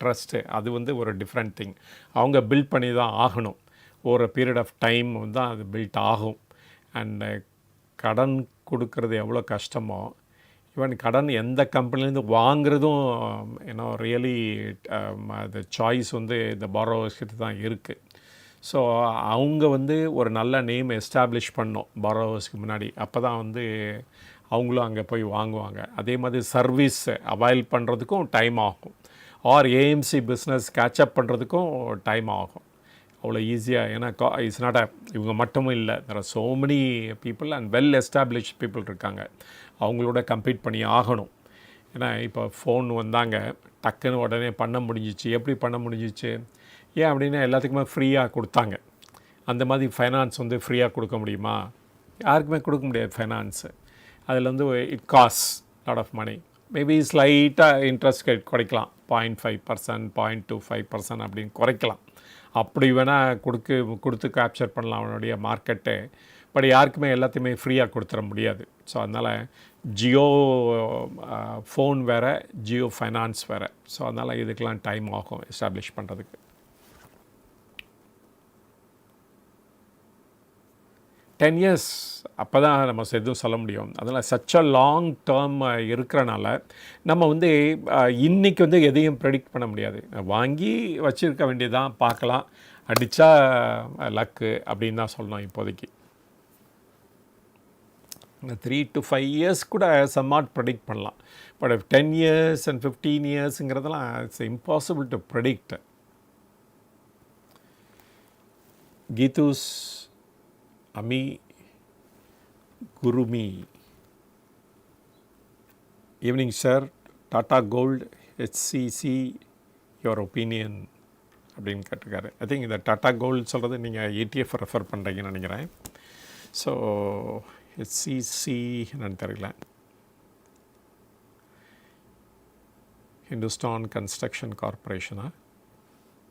S1: ட்ரஸ்ட்டு அது வந்து ஒரு டிஃப்ரெண்ட் திங். அவங்க பில்ட் பண்ணி தான் ஆகணும். ஒரு பீரியட் ஆஃப் டைம் தான் அது பில்ட் ஆகும். அண்டு கடன் கொடுக்கறது எவ்வளோ கஷ்டமோ, ஈவன் கடன் எந்த கம்பெனிலேருந்து வாங்குறதும் ஏன்னா ரியலி த சாய்ஸ் வந்து இந்த பாரோவர்ஸ்கிட்ட தான் இருக்குது. ஸோ அவங்க வந்து ஒரு நல்ல நேம் எஸ்டாப்ளிஷ் பண்ணோம் பாரோவர்ஸ்க்கு முன்னாடி. அப்போ தான் வந்து அவங்களும் அங்கே போய் வாங்குவாங்க. அதே மாதிரி சர்வீஸ் அவைல் பண்ணுறதுக்கும் டைம் ஆகும். ஆர் ஏஎம்சி பிஸ்னஸ் கேட்சப் பண்ணுறதுக்கும் டைம் ஆகும். அவ்வளோ ஈஸியாக, ஏன்னா இட்ஸ் நாட் இவங்க மட்டும் இல்லை, there are so many people and well established people இருக்காங்க. அவங்களோட கம்பீட் பண்ணி ஆகணும். ஏன்னா இப்போ ஃபோன் வந்தாங்க, டக்குன்னு உடனே பண்ண முடிஞ்சிச்சு. எப்படி பண்ண முடிஞ்சிச்சு? ஏன் அப்படின்னா எல்லாத்துக்குமே ஃப்ரீயாக கொடுத்தாங்க. அந்த மாதிரி ஃபைனான்ஸ் வந்து ஃப்ரீயாக கொடுக்க முடியுமா? யாருக்குமே கொடுக்க முடியாது ஃபைனான்ஸு. அதில் வந்து it cost lot of money. Maybe ஸ்லைட்டாக இன்ட்ரெஸ்ட் குறைக்கலாம், 0.5%, 0.25% அப்படின்னு குறைக்கலாம். அப்படி வேணால் கொடுத்து கேப்சர் பண்ணலாம் அவனுடைய மார்க்கெட்டு. பட் யாருக்குமே எல்லாத்தையுமே ஃப்ரீயாக கொடுத்துட முடியாது. ஸோ அதனால் ஜியோ ஃபோன் வேறு, ஜியோ ஃபைனான்ஸ் வேறு. ஸோ அதனால் இதுக்கெலாம் டைம் ஆகும் எஸ்டாப்ளிஷ் பண்ணுறதுக்கு. 10 இயர்ஸ் அப்போ தான் நம்ம எதுவும் சொல்ல முடியும். அதனால் சச் அ லாங் டேர்ம் இருக்கிறனால நம்ம வந்து இன்றைக்கி வந்து எதையும் ப்ரெடிக்ட் பண்ண முடியாது. வாங்கி வச்சுருக்க வேண்டியதான், பார்க்கலாம், அடித்தா லக்கு அப்படின்னு தான் சொல்லணும் இப்போதைக்கு. 3 to 5 இயர்ஸ் கூட சம்மாட் ப்ரெடிக்ட் பண்ணலாம். பட் 10 இயர்ஸ் அண்ட் 15 இயர்ஸுங்கிறதெல்லாம் இட்ஸ் இம்பாசிபிள் டு ப்ரெடிக்ட். கீதூஸ் அமி குருமி evening sir, Tata gold HCC your opinion அப்படின்னு கேட்டிருக்காரு. ஐ திங்க் இந்த டாடா கோல்டு சொல்கிறது நீங்கள் ETF ரெஃபர் பண்ணுறீங்கன்னு நினைக்கிறேன். ஸோ ஹெச்சிசி என்னன்னு தெரியல. ஹிந்துஸ்தான் கன்ஸ்ட்ரக்ஷன் கார்பரேஷனா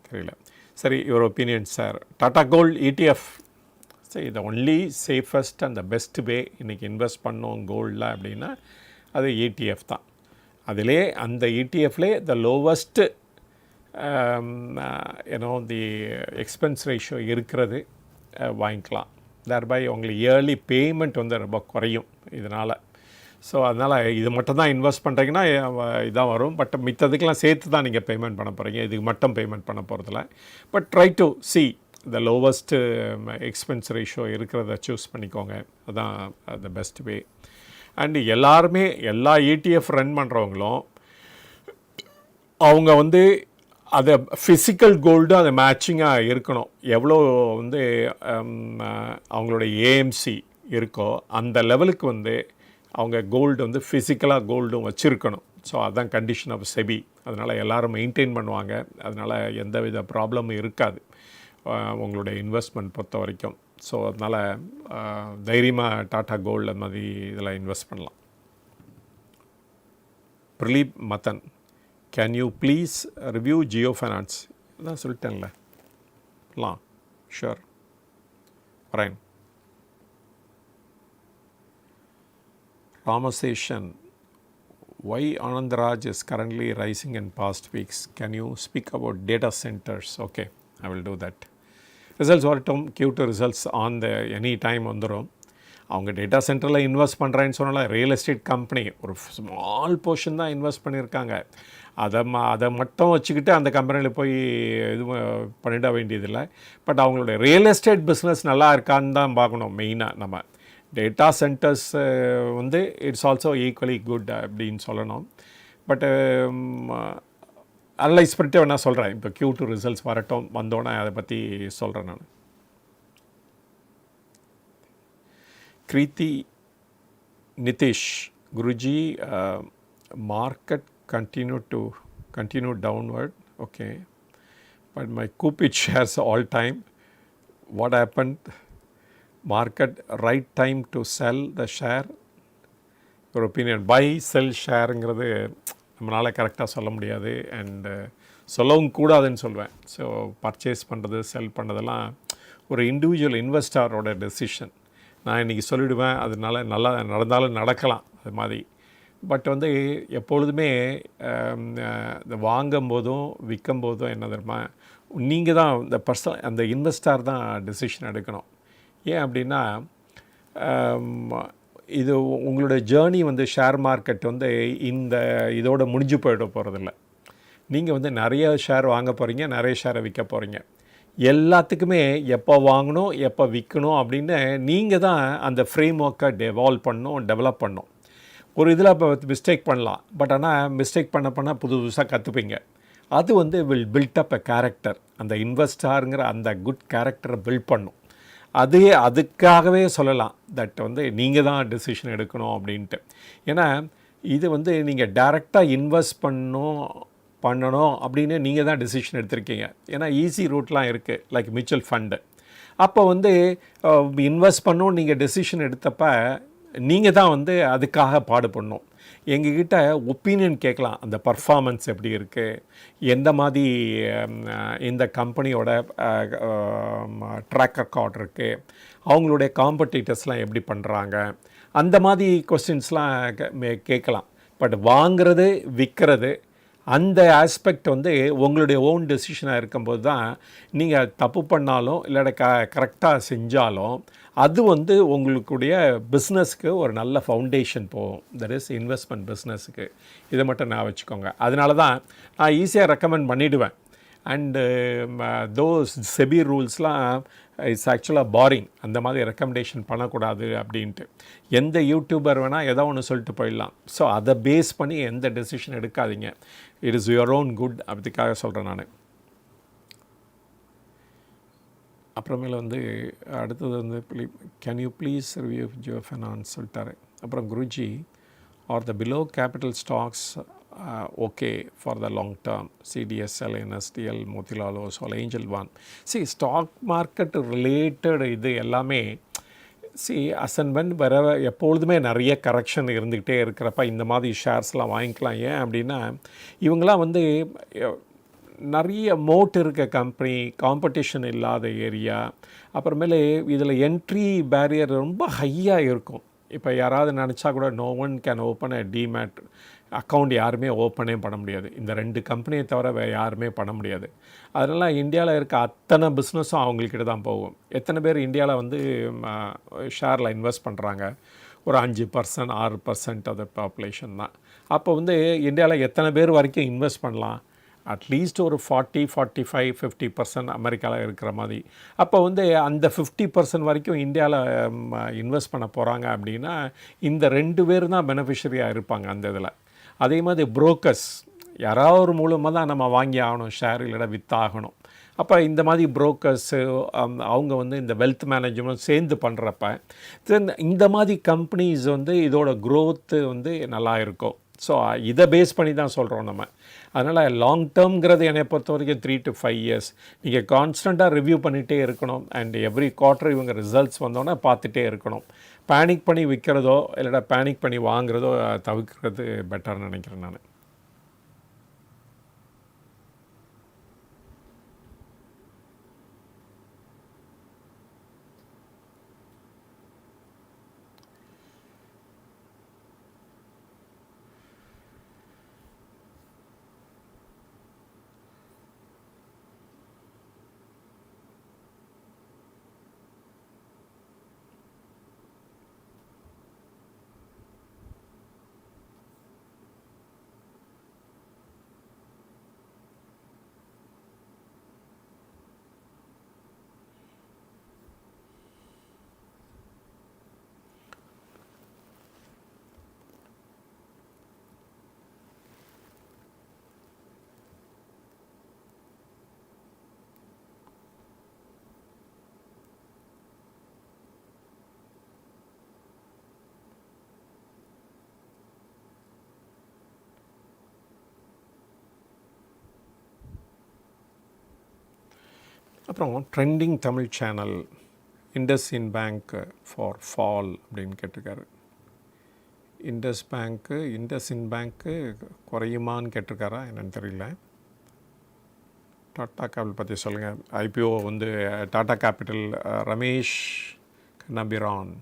S1: தெரியல. சரி, your opinion sir. Tata gold ETF சரி, இது only safest and the best way இன்றைக்கி இன்வெஸ்ட் பண்ணோம் கோல்டில் அப்படின்னா அது ETF தான். அதிலே அந்த ETFலே த லோவஸ்ட்டு தி எக்ஸ்பென்ஸ் ரேஷியோ இருக்கிறது வாங்கிக்கலாம். தேர்பை உங்களுக்கு இயர்லி பேமெண்ட் வந்து ரொம்ப குறையும் இதனால். ஸோ அதனால் இது மட்டும் தான் இன்வெஸ்ட் பண்ணுறீங்கன்னா இதான் வரும். பட் மித்ததுக்கெலாம் சேர்த்து தான் நீங்கள் பேமெண்ட் பண்ண போகிறீங்க, இதுக்கு மட்டும் பேமெண்ட் பண்ண போகிறதில்ல. But try to see the lowest expense ratio இருக்கிறத சூஸ் பண்ணிக்கோங்க, அதுதான் த பெஸ்ட் வே. அண்டு எல்லாருமே எல்லா ETF ரன் பண்ணுறவங்களும் அவங்க வந்து அதை ஃபிசிக்கல் கோல்டு அது மேட்சிங்காக இருக்கணும். எவ்வளோ வந்து அவங்களோட ஏஎம்சி இருக்கோ அந்த லெவலுக்கு வந்து அவங்க கோல்டு வந்து ஃபிசிக்கலாக கோல்டும் வச்சுருக்கணும். ஸோ அதுதான் கண்டிஷன் ஆஃப் செபி. அதனால் எல்லோரும் மெயின்டைன் பண்ணுவாங்க. அதனால் எந்த வித ப்ராப்ளமும் இருக்காது உங்களுடைய இன்வெஸ்ட்மெண்ட் பொறுத்த வரைக்கும். ஸோ அதனால் தைரியமாக டாட்டா கோல்டு அந்த மாதிரி இதில் இன்வெஸ்ட் பண்ணலாம். Praleep Madan, can you please review Jio Finance? அதான் சொல்லிட்டேன்ல, ஷூர் வரேன். Conversation, why Anandaraj is currently rising in past weeks? Can you speak about data centers? Okay, I will do that. Results வரட்டும், Q2 results on the any time வந்துடும். அவங்க data சென்டரில் invest பண்ணுறேன்னு சொன்னால real estate company ஒரு small portion தான் invest பண்ணியிருக்காங்க. அதை மட்டும் வச்சுக்கிட்டு அந்த கம்பெனியில் போய் இது பண்ணிட வேண்டியதில்லை. பட் அவங்களுடைய ரியல் எஸ்டேட் பிஸ்னஸ் நல்லா இருக்கான்னு தான் பார்க்கணும் மெயினாக. நம்ம டேட்டா சென்டர்ஸ் வந்து இட்ஸ் ஆல்சோ ஈக்குவலி குட் அப்படின்னு சொல்லணும். பட் அனலைஸ் பண்ணிட்டு நான் சொல்கிறேன். இப்போ Q2 ரிசல்ட்ஸ் வரட்டும், வந்தோன்னே அதை பற்றி சொல்கிறேன் நான். Kriti Nitish, Guruji, market continue downward, okay, but my Cupid shares all time, what happened? Market right time to sell the share, your opinion? Buy sell ஷேருங்கிறது நம்மளால் கரெக்டாக சொல்ல முடியாது, அண்டு சொல்லவும் கூடாதுன்னு சொல்வேன். ஸோ பர்ச்சேஸ் பண்ணுறது செல் பண்ணுறதெல்லாம் ஒரு இண்டிவிஜுவல் இன்வெஸ்டரோட டெசிஷன். நான் இன்றைக்கி சொல்லிவிடுவேன், அதனால நல்லா நடந்தாலும் நடக்கலாம் அது மாதிரி. பட் வந்து எப்பொழுதுமே இந்த வாங்கும் போதும் விற்கும் போதும் என்ன தெரியுமா, நீங்கள் தான் இந்த அந்த இன்வெஸ்டர் தான் டெசிஷன் எடுக்கணும். ஏன் அப்படின்னா இது உங்களுடைய ஜேர்னி வந்து ஷேர் மார்க்கெட் வந்து இந்த இதோட முடிஞ்சு போயிட போகிறதில்ல. நீங்கள் வந்து நிறைய ஷேர் வாங்க போகிறீங்க, நிறைய ஷேரை விற்க போகிறீங்க. எல்லாத்துக்குமே எப்போ வாங்கணும் எப்போ விற்கணும் அப்படின்னு நீங்கள் தான் அந்த ஃப்ரேம் ஒர்க்கை டெவலப் பண்ணணும். ஒரு இதில் இப்போ மிஸ்டேக் பண்ணலாம், பட் ஆனால் மிஸ்டேக் பண்ண புதுசாக கற்றுப்பீங்க. அது வந்து பில்ட் அப் எ கேரக்டர். அந்த இன்வெஸ்டாருங்கிற அந்த குட் கேரக்டரை பில்ட் பண்ணும். அதுக்காகவே சொல்லலாம் தட் வந்து நீங்கள் தான் டெசிஷன் எடுக்கணும் அப்படின்ட்டு. ஏன்னா இது வந்து நீங்கள் டைரெக்டாக இன்வெஸ்ட் பண்ணணும் அப்படின்னு நீங்கள் தான் டெசிஷன் எடுத்திருக்கீங்க. ஏன்னா ஈஸி ரூட்லாம் இருக்குது, லைக் மியூச்சுவல் ஃபண்டு. அப்போ வந்து இன்வெஸ்ட் பண்ணணும் நீங்கள் டெசிஷன் எடுத்தப்ப நீங்கள் தான் வந்து அதுக்காக பாடுபடணும். எங்ககிட்ட ஒப்பீனியன் கேட்கலாம், அந்த பர்ஃபார்மன்ஸ் எப்படி இருக்குது, எந்த மாதிரி இந்த கம்பெனியோட ட்ராக் ரெக்கார்ட் இருக்குது, அவங்களுடைய காம்படிட்டர்ஸ்லாம் எப்படி பண்ணுறாங்க, அந்த மாதிரி கொஸ்டின்ஸ்லாம் கேட்கலாம். பட் வாங்கிறது விற்கிறது அந்த ஆஸ்பெக்ட் வந்து உங்களுடைய ஓன் டெசிஷனாக இருக்கும்போது தான் நீங்கள் தப்பு பண்ணாலும் இல்லாட்ட கரெக்டாக செஞ்சாலும் அது வந்து உங்களுடைய பிஸ்னஸ்க்கு ஒரு நல்ல ஃபவுண்டேஷன் போகும். தட் இஸ் இன்வெஸ்ட்மெண்ட் பிஸ்னஸுக்கு. இதை மட்டும் நான் வச்சுக்கோங்க. அதனால தான் நான் ஈஸியாக ரெக்கமெண்ட் பண்ணிவிடுவேன். அண்டு தோஸ் செபி ரூல்ஸ்லாம் இட்ஸ் ஆக்சுவலாக பாரிங். அந்த மாதிரி ரெக்கமெண்டேஷன் பண்ணக்கூடாது அப்படின்ட்டு. எந்த யூடியூபர் வேணால் ஏதோ ஒன்று சொல்லிட்டு போயிடலாம். ஸோ அதை பேஸ் பண்ணி எந்த டெசிஷன் எடுக்காதீங்க. It is your own good. அதுக்காக சொல்கிறேன் நான். அப்புறமேல வந்து அடுத்தது வந்து can you please review Jio Finance சொல்லிட்டாரு. அப்புறம் Guruji are the below capital stocks okay for the long term, CDSL, NSDL, Motilal Oswal, Angel One. Stock market related இது எல்லாமே அஸ் அண்ட் வென் வர எப்பொழுதுமே நிறைய கரெக்ஷன் இருந்துக்கிட்டே இருக்கிறப்ப இந்த மாதிரி ஷேர்ஸ்லாம் வாங்கிக்கலாம். ஏன் அப்படின்னா இவங்களாம் வந்து நிறைய மோட் இருக்க கம்பெனி, காம்படிஷன் இல்லாத ஏரியா, அப்புறமேலே இதில் என்ட்ரி பேரியர் ரொம்ப ஹையாக இருக்கும். இப்போ யாராவது நினச்சா கூட no one can open a demat account யாருமே ஓப்பனே பண்ண முடியாது. இந்த 2 கம்பெனியை தவிர வேறு யாருமே பண்ண முடியாது. அதனால் இந்தியாவில் இருக்க அத்தனை பிஸ்னஸும் அவங்கக்கிட்ட தான் போகும். எத்தனை பேர் இந்தியாவில் வந்து ஷேரில் இன்வெஸ்ட் பண்ணுறாங்க? ஒரு 5%, 6% ஆஃப் த பாப்புலேஷன் தான். அப்போ வந்து இந்தியாவில் எத்தனை பேர் வரைக்கும் இன்வெஸ்ட் பண்ணலாம்? அட்லீஸ்ட் ஒரு 40, 45, 50% அமெரிக்காவில் இருக்கிற மாதிரி. அப்போ வந்து அந்த 50% வரைக்கும் இந்தியாவில் இன்வெஸ்ட் பண்ண போகிறாங்க அப்படின்னா இந்த 2 பேர் தான் பெனிஃபிஷரியாக இருப்பாங்க அந்த இதில். அதே மாதிரி புரோக்கர்ஸ் யாராவது ஒரு மூலமாக தான் நம்ம வாங்கி ஆகணும் ஷேர், இல்லைனா விற்றாகணும். அப்போ இந்த மாதிரி புரோக்கர்ஸு அவங்க வந்து இந்த வெல்த் மேனேஜ்மெண்ட் சேர்ந்து பண்ணுறப்ப இந்த மாதிரி கம்பெனிஸ் வந்து இதோட க்ரோத்து வந்து நல்லா இருக்கும். ஸோ இதை பேஸ் பண்ணி தான் சொல்கிறோம் நம்ம. அதனால் லாங் டேர்ம்ங்கிறது என்னை பொறுத்த வரைக்கும் 3 to 5 years நீங்கள் கான்ஸ்டண்ட்டாக ரிவ்யூ பண்ணிகிட்டே இருக்கணும். அண்ட் எவ்ரி குவார்ட்டர் இவங்க ரிசல்ட்ஸ் வந்தோன்னே பார்த்துட்டே இருக்கணும். பேனிக் பண்ணி விற்கிறதோ இல்லைனா பேனிக் பண்ணி வாங்குறதோ தவிர்க்கிறது பெட்டர்னு நினைக்கிறேன் நான். அப்புறம் trending Tamil channel IndusInd bank for fall அப்படின்னு கேட்டிருக்காரு. இண்டஸ்இன் பேங்க்கு குறையுமான்னு கேட்டிருக்காரா என்னென்னு தெரியல. டாட்டா கேபிட்டல் பற்றி சொல்லுங்கள். ஐபிஓ வந்து டாட்டா கேபிட்டல் ரமேஷ் கண்ணபிரான்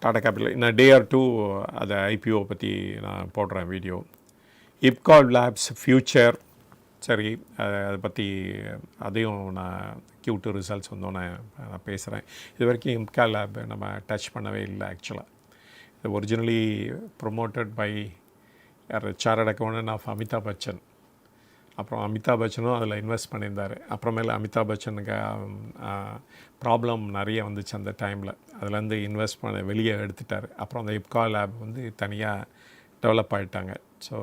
S1: டாடா கேபிட்டல் இன்னும் டே ஆர் 2 அதை ஐபிஓ பற்றி நான் போடுறேன் வீடியோ. இப்கால் லேப்ஸ் ஃப்யூச்சர் சரி, அதை பற்றி அதையும் நான் Q2 ரிசல்ட்ஸ் வந்தோன்னே நான் பேசுகிறேன். இது வரைக்கும் இப்கால் லேப் நம்ம டச் பண்ணவே இல்லை. ஆக்சுவலாக இது originally promoted by chartered accountant of Amitabh Bachchan. அப்புறம் அமிதாப் பச்சனும் அதில் இன்வெஸ்ட் பண்ணியிருந்தார். அப்புறமேல அமிதாப் பச்சனுக்கு ப்ராப்ளம் நிறைய வந்துச்சு அந்த டைமில். அதுலேருந்து இன்வெஸ்ட் பண்ண வெளியே எடுத்துட்டார். அப்புறம் அந்த இப்கால் லேப் வந்து தனியாக டெவலப் ஆகிட்டாங்க. ஸோ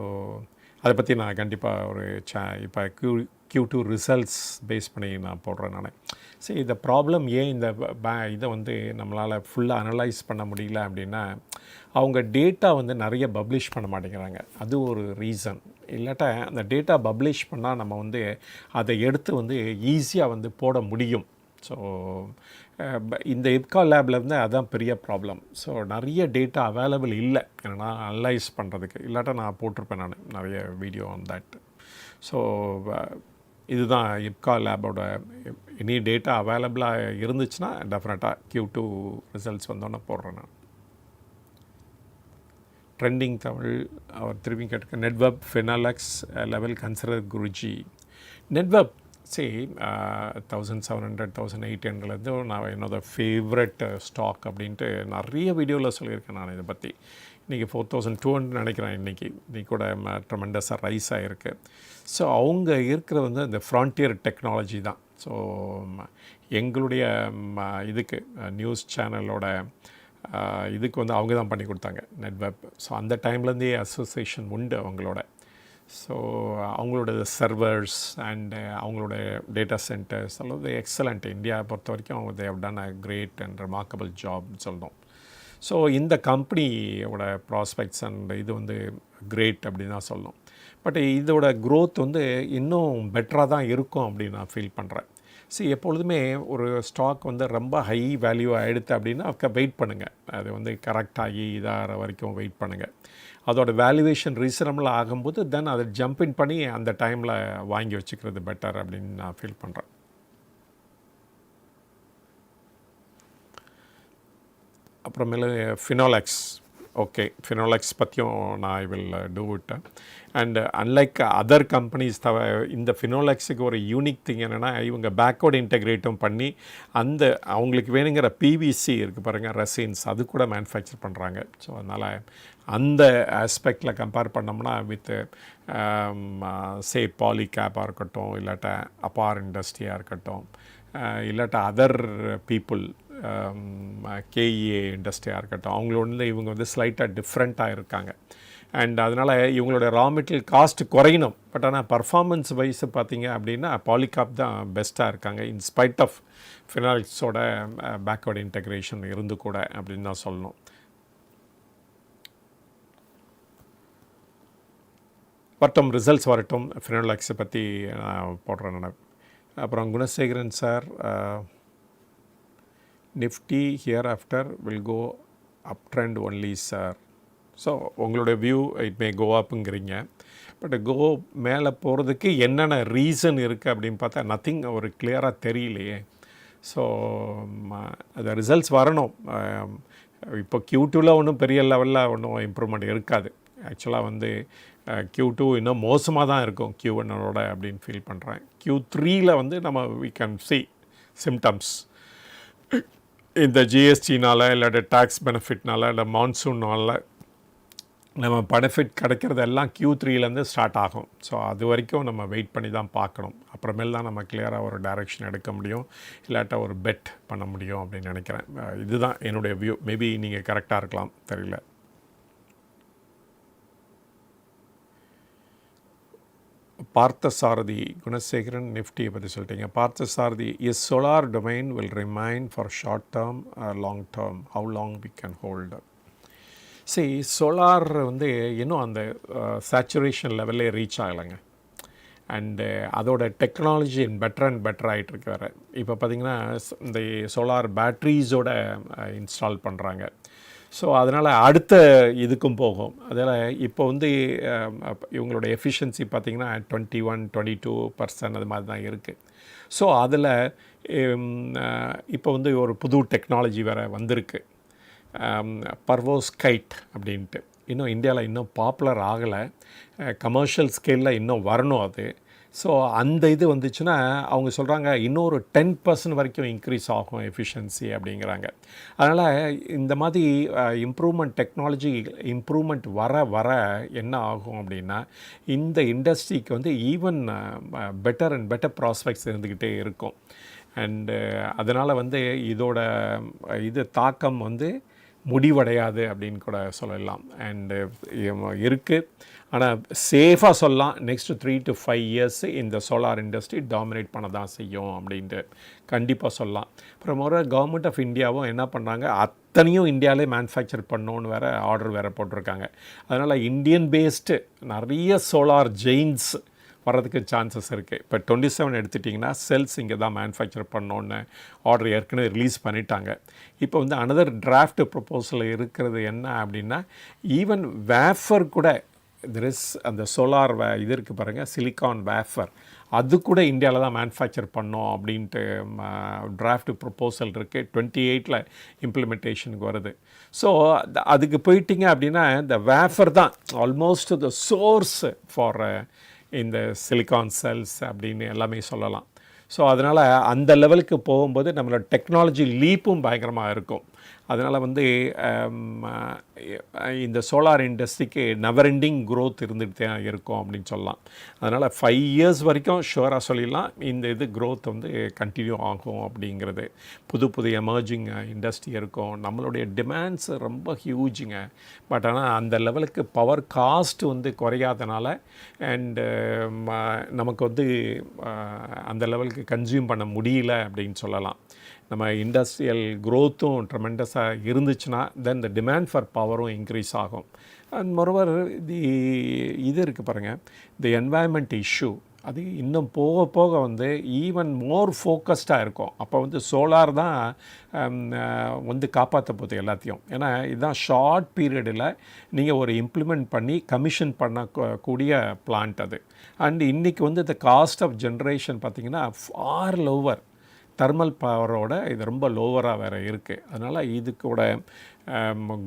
S1: அதை பற்றி நான் கண்டிப்பாக ஒரு இப்போ Q2 ரிசல்ட்ஸ் பேஸ் பண்ணி நான் போடுறேன் நான். சரி, இந்த ப்ராப்ளம் ஏன் இந்த இதை வந்து நம்மளால் ஃபுல்லாக அனலைஸ் பண்ண முடியல அப்படின்னா அவங்க டேட்டா வந்து நிறைய பப்ளிஷ் பண்ண மாட்டேங்கிறாங்க. அது ஒரு ரீசன். இல்லாட்டா அந்த டேட்டா பப்ளிஷ் பண்ணால் நம்ம வந்து அதை எடுத்து வந்து ஈஸியாக வந்து போட முடியும். ஸோ இந்த இப்கால் லேப்லேருந்து அதுதான் பெரிய ப்ராப்ளம். ஸோ நிறைய டேட்டா அவைலபிள் இல்லை ஏன்னா அனலைஸ் பண்ணுறதுக்கு. இல்லாட்டா நான் போட்டிருப்பேன் நான் நிறைய வீடியோ ஆன் தட். ஸோ இதுதான் இப்கால் லேபோட எனி டேட்டா அவைலபிளாக இருந்துச்சுன்னா டெஃபினட்டாக Q2 ரிசல்ட்ஸ் வந்தோன்னே போடுறேன் நான். ட்ரெண்டிங் தமிழ் அவர் திரும்பி கேட்டுக்க நெட்வெப் ஃபினாலக்ஸ் level consider Guruji. Netweb see 1700 1800லேருந்து நான் என்னோட ஃபேவரட் ஸ்டாக் அப்படின்ட்டு நிறைய வீடியோவில் சொல்லியிருக்கேன் நான் இதை பற்றி. இன்றைக்கி 4200 நினைக்கிறேன். இன்றைக்கி கூட ட்ரெமெண்டஸாக ரைஸ் ஆகிருக்கு. ஸோ அவங்க இருக்கிறது வந்து இந்த ஃப்ரான்டியர் டெக்னாலஜி தான். ஸோ எங்களுடைய இதுக்கு நியூஸ் சேனலோட இதுக்கு வந்து அவங்க தான் பண்ணி கொடுத்தாங்க நெட்வெப். ஸோ அந்த டைம்லேருந்தே அசோசியேஷன் உண்டு அவங்களோட. ஸோ அவங்களோட சர்வர்ஸ் அண்டு அவங்களோட டேட்டா சென்டர்ஸ் அல்லது எக்ஸலண்ட். இந்தியா பொறுத்த வரைக்கும் அவங்க they have done a great and remarkable ஜாப்னு சொல்லணும். ஸோ இந்த கம்பெனியோட ப்ராஸ்பெக்ட்ஸ் அண்ட் இது வந்து கிரேட் அப்படின்னு தான் சொல்லணும். பட் இதோட க்ரோத் வந்து இன்னும் பெட்டராக தான் இருக்கும் அப்படின்னு நான் ஃபீல் பண்ணுறேன். சரி, எப்பொழுதுமே ஒரு ஸ்டாக் வந்து ரொம்ப ஹை வேல்யூ ஆகிடுது அப்படின்னா வெயிட் பண்ணுங்கள். அது வந்து கரெக்டாகி இதாகிற வரைக்கும் வெயிட் பண்ணுங்கள். அதோட வேல்யூவேஷன் ரீசனபிள் ஆகும்போது தென் அதை ஜம்பின் பண்ணி அந்த டைமில் வாங்கி வச்சுக்கிறது பெட்டர் அப்படின்னு நான் ஃபீல் பண்ணுறேன். அப்புறமேல ஃபினோலெக்ஸ். ஓகே, ஃபினோலெக்ஸ் பற்றியும் நான் I will do it. And unlike other companies இந்த ஃபினோலெக்ஸுக்கு ஒரு யூனிக் திங் என்னென்னா, இவங்க பேக்வர்டு இன்டெகிரேட்டும் பண்ணி அந்த அவங்களுக்கு வேணுங்கிற பிவிசி இருக்குது பாருங்கள், ரெசின்ஸ், அது கூட மேனுஃபேக்சர் பண்ணுறாங்க. ஸோ அதனால் அந்த ஆஸ்பெக்டில் கம்பேர் பண்ணோம்னா வித் சே பாலிகேப்பாக இருக்கட்டும், இல்லாட்ட அப்பார் இண்டஸ்ட்ரியாக இருக்கட்டும், இல்லாட்ட அதர் பீப்புள் கேஇஏ இண்டஸ்ட்ரியாக இருக்கட்டும், அவங்களோட இவங்க வந்து ஸ்லைட்டாக டிஃப்ரெண்ட்டாக இருக்காங்க. அண்ட் அதனால் இவங்களோட ரா மெட்டீரியல் காஸ்ட் குறையணும். பட் ஆனால் பர்ஃபார்மன்ஸ் வைஸ் பார்த்திங்க அப்படின்னா பாலிகாப் தான் பெஸ்ட்டாக இருக்காங்க, இன்ஸ்பைட் ஆஃப் ஃபினாலிக்ஸோட பேக்வர்டு இன்டெகிரேஷன் இருந்து கூட அப்படின்னு தான் சொல்லணும். வரட்டும், ரிசல்ட்ஸ் வரட்டும், ஃபினாலிக்ஸை பற்றி நான் போடுறேன் நான். அப்புறம் Gunasekaran sir, Nifty hereafter will go up trend only sir. So உங்களுடைய வியூ இட் மே கோ அப்புங்கிறீங்க. பட் கோ மேலே போகிறதுக்கு என்னென்ன ரீசன் இருக்குது அப்படின்னு பார்த்தா நத்திங் ஒரு கிளியராக தெரியலையே. ஸோ அந்த ரிசல்ட்ஸ் வரணும். இப்போ Q2 ஒன்றும் பெரிய லெவலில் ஒன்றும் இம்ப்ரூவ்மெண்ட் இருக்காது. ஆக்சுவலாக வந்து Q2 இன்னும் மோசமாக தான் இருக்கும் Q1ஓட அப்படின்னு ஃபீல் பண்ணுறேன். Q3 வந்து நம்ம வி கேன் see சிம்டம்ஸ். இந்த ஜிஎஸ்டினால் இல்லாட்ட டேக்ஸ் பெனிஃபிட்னால இல்லை மான்சூனால் நம்ம பெனிஃபிட் கிடைக்கிறதெல்லாம் Q3 ஸ்டார்ட் ஆகும். ஸோ அது வரைக்கும் நம்ம வெயிட் பண்ணி தான் பார்க்கணும். அப்புறமேல் தான் நம்ம கிளியராக ஒரு டைரெக்ஷன் எடுக்க முடியும், இல்லாட்ட ஒரு பெட் பண்ண முடியும் அப்படின்னு நினைக்கிறேன். இதுதான் என்னுடைய வியூ. மேபி நீங்கள் கரெக்டாக இருக்கலாம், தெரியல. பார்த்தசாரதி, குணசேகரன் நிஃப்டியை பற்றி சொல்லிட்டீங்க. Parthasarathy, is solar domain will remain for short term long term, how long we can hold? சரி, சோலார் வந்து இன்னும் அந்த சேச்சுரேஷன் லெவல்லே ரீச் ஆகலைங்க. அண்டு அதோட டெக்னாலஜி பெட்டர் அண்ட் பெட்டர் ஆகிட்டுருக்கு வேறு. இப்போ பார்த்திங்கன்னா இந்த சோலார் பேட்ரிஸோட இன்ஸ்டால் பண்ணுறாங்க. ஸோ அதனால் அடுத்த இதுக்கும் போகும். அதில் இப்போ வந்து இவங்களோட எஃபிஷியன்சி பார்த்திங்கன்னா 21-22% அது மாதிரி தான் இருக்குது. ஸோ அதில் இப்போ வந்து ஒரு புது டெக்னாலஜி வேறு வந்திருக்கு, பர்வோஸ்கைட் அப்படின்ட்டு. இன்னும் இந்தியாவில் இன்னும் பாப்புலர் ஆகலை, கமர்ஷியல் ஸ்கேலில் இன்னும் வரணும் அது. ஸோ அந்த இது வந்துச்சுன்னா அவங்க சொல்கிறாங்க இன்னொரு 10% வரைக்கும் இன்க்ரீஸ் ஆகும் எஃபிஷியன்சி அப்படிங்கிறாங்க. அதனால் இந்த மாதிரி இம்ப்ரூவ்மெண்ட், டெக்னாலஜி இம்ப்ரூவ்மெண்ட் வர என்ன ஆகும் அப்படின்னா இந்த இண்டஸ்ட்ரிக்கு வந்து even better and better prospects இருந்துக்கிட்டே இருக்கும். அண்டு அதனால் வந்து இதோட இது தாக்கம் வந்து முடிவடையாது அப்படின்னு கூட சொல்லலாம். அண்டு இருக்குது, ஆனால் சேஃபாக சொல்லலாம் நெக்ஸ்ட் 3 to 5 years இந்த சோலார் இண்டஸ்ட்ரி டாமினேட் பண்ண தான் செய்யும் அப்படின்ட்டு கண்டிப்பாக சொல்லலாம். அப்புறம் ஒரு கவர்மெண்ட் ஆஃப் இந்தியாவும் என்ன பண்ணுறாங்க, அத்தனையும் இந்தியாவிலே மேனுஃபேக்சர் பண்ணோன்னு வேறு ஆர்டர் வேறு போட்டிருக்காங்க. அதனால் இந்தியன் பேஸ்டு நிறைய சோலார் ஜெயின்ஸ் வர்றதுக்கு சான்சஸ் இருக்குது. இப்போ 27 எடுத்துட்டிங்கன்னா செல்ஸ் இங்கே தான் மேனுஃபேக்சர் பண்ணோன்னு ஆர்டர் ஏற்கனவே ரிலீஸ் பண்ணிட்டாங்க. இப்போ வந்து அனதர் டிராஃப்ட் ப்ரொப்போசல் இருக்கிறது என்ன அப்படின்னா, ஈவன் வேஃபர் கூட அந்த சோலார் இது இருக்குது பாருங்கள், சிலிக்கான் வேஃபர், அது கூட இந்தியாவில் தான் மேனுஃபேக்சர் பண்ணோம் அப்படின்ட்டு டிராஃப்ட் ப்ரொப்போசல் இருக்குது. 28 இம்ப்ளிமெண்டேஷனுக்கு வருது. ஸோ அதுக்கு போயிட்டிங்க அப்படின்னா இந்த வேஃபர் தான் ஆல்மோஸ்ட் த சோர்ஸ் ஃபார் இந்த சிலிக்கான் செல்ஸ் அப்படின்னு எல்லாமே சொல்லலாம். ஸோ அதனால் அந்த லெவலுக்கு போகும்போது நம்மளோட டெக்னாலஜி லீப்பும் பயங்கரமாக இருக்கும். அதனால் வந்து இந்த சோலார் இண்டஸ்ட்ரிக்கு நெவர் எண்டிங் க்ரோத் இருந்துகிட்டு தான் இருக்கும் அப்படின்னு சொல்லலாம். அதனால் 5 இயர்ஸ் வரைக்கும் ஷுவராக சொல்லிடலாம் இந்த இது க்ரோத் வந்து கண்டினியூ ஆகும் அப்படிங்கிறது. புது புது எமர்ஜிங் இண்டஸ்ட்ரி இருக்கும். நம்மளுடைய டிமாண்ட்ஸ் ரொம்ப ஹியூஜுங்க. பட் ஆனால் அந்த லெவலுக்கு பவர் காஸ்ட் வந்து குறையாதனால அண்டு நமக்கு வந்து அந்த லெவலுக்கு கன்சியூம் பண்ண முடியல அப்படின்னு சொல்லலாம். நம்ம இண்டஸ்ட்ரியல் க்ரோத்தும் ட்ரெமெண்டஸாக இருந்துச்சுன்னா தென் த டிமாண்ட் ஃபார் பவரும் இன்க்ரீஸ் ஆகும். அண்ட் மொரோவர் இது இருக்குது பாருங்கள், தி என்வாயன்மெண்ட் இஷ்யூ அது இன்னும் போக போக வந்து ஈவன் மோர் ஃபோக்கஸ்டாக இருக்கும். அப்போ வந்து சோலார் தான் வந்து காப்பாற்ற போகுது எல்லாத்தையும். ஏன்னா இதுதான் ஷார்ட் பீரியடில் நீங்கள் ஒரு இம்ப்ளிமெண்ட் பண்ணி கமிஷன் பண்ணக்கூடிய பிளான்ட் அது. அண்ட் இன்றைக்கி வந்து த காஸ்ட் ஆஃப் ஜென்ரேஷன் பார்த்திங்கன்னா ஃபார் லோவர், தெர்மல் பவரோட இது ரொம்ப லோவராக வேறு இருக்குது. அதனால் இதுக்கூட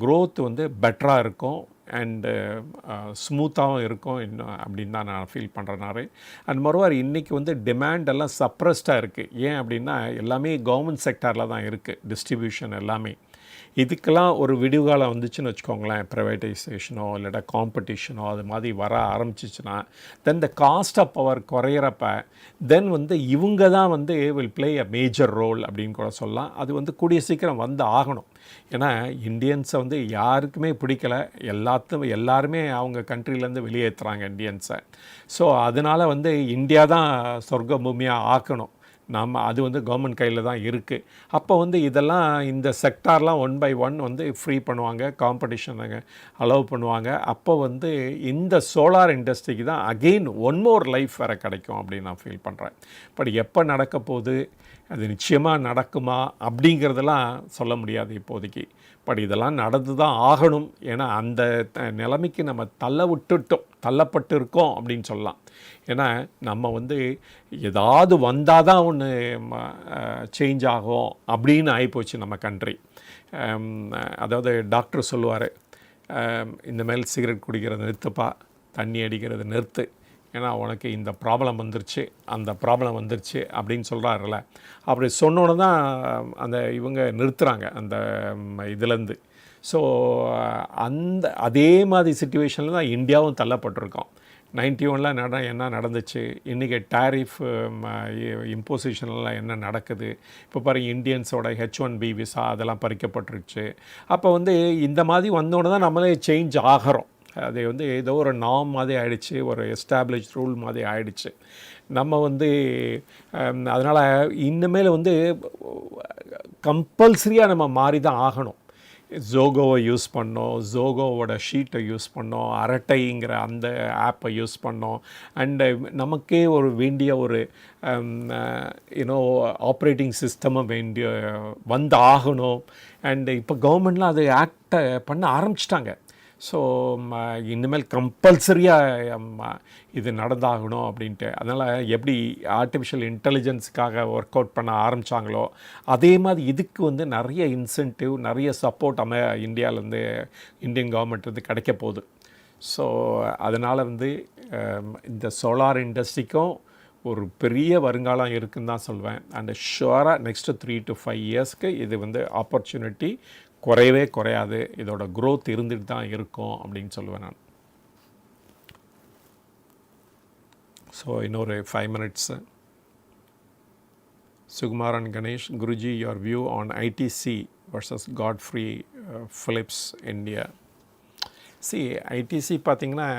S1: க்ரோத் வந்து பெட்டராக இருக்கும் அண்டு ஸ்மூத்தாகவும் இருக்கும் இன்னும் அப்படின்னு தான் நான் ஃபீல் பண்ணுறேனாரு. அண்ட் மொரோவர் இன்றைக்கி வந்து டிமாண்ட் எல்லாம் சப்ரஸ்டாக இருக்குது. ஏன் அப்படின்னா எல்லாமே கவர்மெண்ட் செக்டாரில் தான் இருக்குது, டிஸ்ட்ரிபியூஷன் எல்லாமே. இதுக்கெல்லாம் ஒரு விடிவுகாலம் வந்துச்சுன்னு வச்சுக்கோங்களேன், ப்ரைவேட்டைசேஷனோ இல்லைடா காம்படிஷனோ அது மாதிரி வர ஆரம்பிச்சிச்சுன்னா then the cost of power குறையிறப்ப தென் வந்து இவங்க தான் வந்து will play a major role அப்படின்னு கூட சொல்லலாம். அது வந்து கூடிய சீக்கிரம் வந்து ஆகணும். ஏன்னா இந்தியன்ஸை வந்து யாருக்குமே பிடிக்கலை, எல்லாருமே அவங்க கண்ட்ரிலேருந்து வெளியேற்றுறாங்க இந்தியன்ஸை. ஸோ அதனால் வந்து இந்தியா தான் சொர்க்க பூமியாக ஆக்கணும். அது வந்து கவர்மெண்ட் கையில் தான் இருக்குது. அப்போ வந்து இதெல்லாம் இந்த செக்டார்லாம் 1 by 1 வந்து ஃப்ரீ பண்ணுவாங்க, காம்படிஷனுங்க அலோவ் பண்ணுவாங்க. அப்போ வந்து இந்த சோலார் இண்டஸ்ட்ரிக்கு தான் அகெயின் ஒன் மோர் லைஃப் வேறு கிடைக்கும் அப்படின்னு நான் ஃபீல் பண்ணுறேன். பட் எப்போ நடக்க போகுது, அது நிச்சயமாக நடக்குமா அப்படிங்கிறதெல்லாம் சொல்ல முடியாது இப்போதைக்கு. பட் இதெல்லாம் நடந்து தான் ஆகணும். ஏன்னா அந்த நிலைமைக்கு நம்ம தள்ளப்பட்டு இருக்கோம் அப்படின்னு சொல்லலாம். ஏன்னா நம்ம வந்து ஏதாவது வந்தால் தான் ஒன்று சேஞ்ச் ஆகும் அப்படின்னு ஆகிப்போச்சு நம்ம கண்ட்ரி. அதாவது டாக்டர் சொல்லுவார், இந்தமாரி சிகரெட் குடிக்கிறது நிறுத்துப்பா, தண்ணி அடிக்கிறது நிறுத்து, ஏன்னா உனக்கு இந்த ப்ராப்ளம் வந்துருச்சு, அந்த ப்ராப்ளம் வந்துருச்சு அப்படின்னு சொல்கிறாருல்ல. அப்படி சொன்னோன்னு தான் அந்த இவங்க நிறுத்துகிறாங்க அந்த இதுலேருந்து. ஸோ அதே மாதிரி சிச்சுவேஷனில் தான் இந்தியாவும் தள்ளப்பட்டிருக்கோம். 91 என்ன நடந்துச்சு, இன்றைக்கி டேரிஃப் இம்போசிஷன்லாம் என்ன நடக்குது. இப்போ பாருங்கள், இந்தியன்ஸோட H1B விசா அதெல்லாம் பறிக்கப்பட்டுருச்சு. அப்போ வந்து இந்த மாதிரி வந்தோன்னு தான் நம்மளே சேஞ்ச் ஆகிறோம். அது வந்து ஏதோ ஒரு நார்ம் மாதிரி ஆகிடுச்சு, ஒரு எஸ்டாப்ளிஷ் ரூல் மாதிரி ஆகிடுச்சு. நம்ம வந்து அதனால் இனிமேல் வந்து கம்பல்சரியாக நம்ம மாறி தான் ஆகணும். ஜோகோவை யூஸ் பண்ணோம், ஜோகோவோட ஷீட்டை யூஸ் பண்ணோம், அரட்டைங்கிற அந்த ஆப்பை யூஸ் பண்ணோம். அண்டு நமக்கே ஒரு வேண்டிய ஒரு ஆப்ரேட்டிங் சிஸ்டமும் வந்து ஆகணும். அண்டு இப்போ கவர்மெண்ட்லாம் அது ஆக்டை பண்ண ஆரம்பிச்சிட்டாங்க. ஸோ இனிமேல் கம்பல்சரியாக இது நடந்தாகணும் அப்படின்ட்டு. அதனால் எப்படி ஆர்டிஃபிஷியல் இன்டெலிஜென்ஸுக்காக ஒர்க் அவுட் பண்ண ஆரம்பித்தாங்களோ அதே மாதிரி இதுக்கு வந்து நிறைய இன்சென்டிவ், நிறைய சப்போர்ட் இந்தியாவிலேருந்து, இந்தியன் கவர்மெண்ட் வந்து கிடைக்க போகுது. ஸோ அதனால் வந்து இந்த சோலார் இண்டஸ்ட்ரிக்கும் ஒரு பெரிய வருங்காலம் இருக்குதுன்னு தான் சொல்வேன். அண்ட் ஷுவராக நெக்ஸ்ட்டு 3 to 5 இயர்ஸ்க்கு இது வந்து ஆப்பர்ச்சுனிட்டி குறையவே குறையாது, இதோட க்ரோத் இருந்துட்டு தான் இருக்கும் அப்படின்னு சொல்லுவேன் நான். ஸோ இன்னொரு 5 minutes. Sukumaran Ganesh, Guruji, your view on ITC versus Godfrey Phillips India. ITC பார்த்திங்கன்னா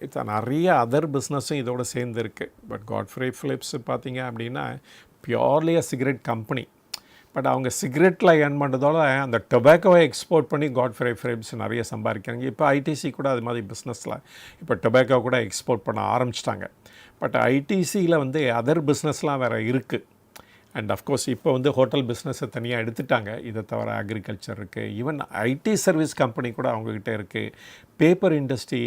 S1: இப்போ நிறைய அதர் பிஸ்னஸும் இதோடு சேர்ந்துருக்கு. பட் Godfrey Phillips பார்த்திங்க அப்படின்னா purely a cigarette company. But அவங்க சிகரெட்டில் ஏர்ன் பண்ணுறதோட அந்த டொபாக்கோவை எக்ஸ்போர்ட் பண்ணி Godfrey Phillips நிறைய சம்பாதிக்கிறாங்க. இப்போ ITC கூட அது மாதிரி பிஸ்னஸில் இப்போ டொபாக்கோ கூட எக்ஸ்போர்ட் பண்ண ஆரம்பிச்சிட்டாங்க. பட் ITCயில் வந்து அதர் பிஸ்னஸ்லாம் வேறு இருக்குது. அண்ட் அஃப்கோர்ஸ் இப்போ வந்து ஹோட்டல் பிஸ்னஸை தனியாக எடுத்துட்டாங்க. இதை தவிர அக்ரிகல்ச்சர் இருக்குது, ஈவன் IT சர்வீஸ் கம்பெனி கூட அவங்கக்கிட்ட இருக்குது. பேப்பர் இண்டஸ்ட்ரி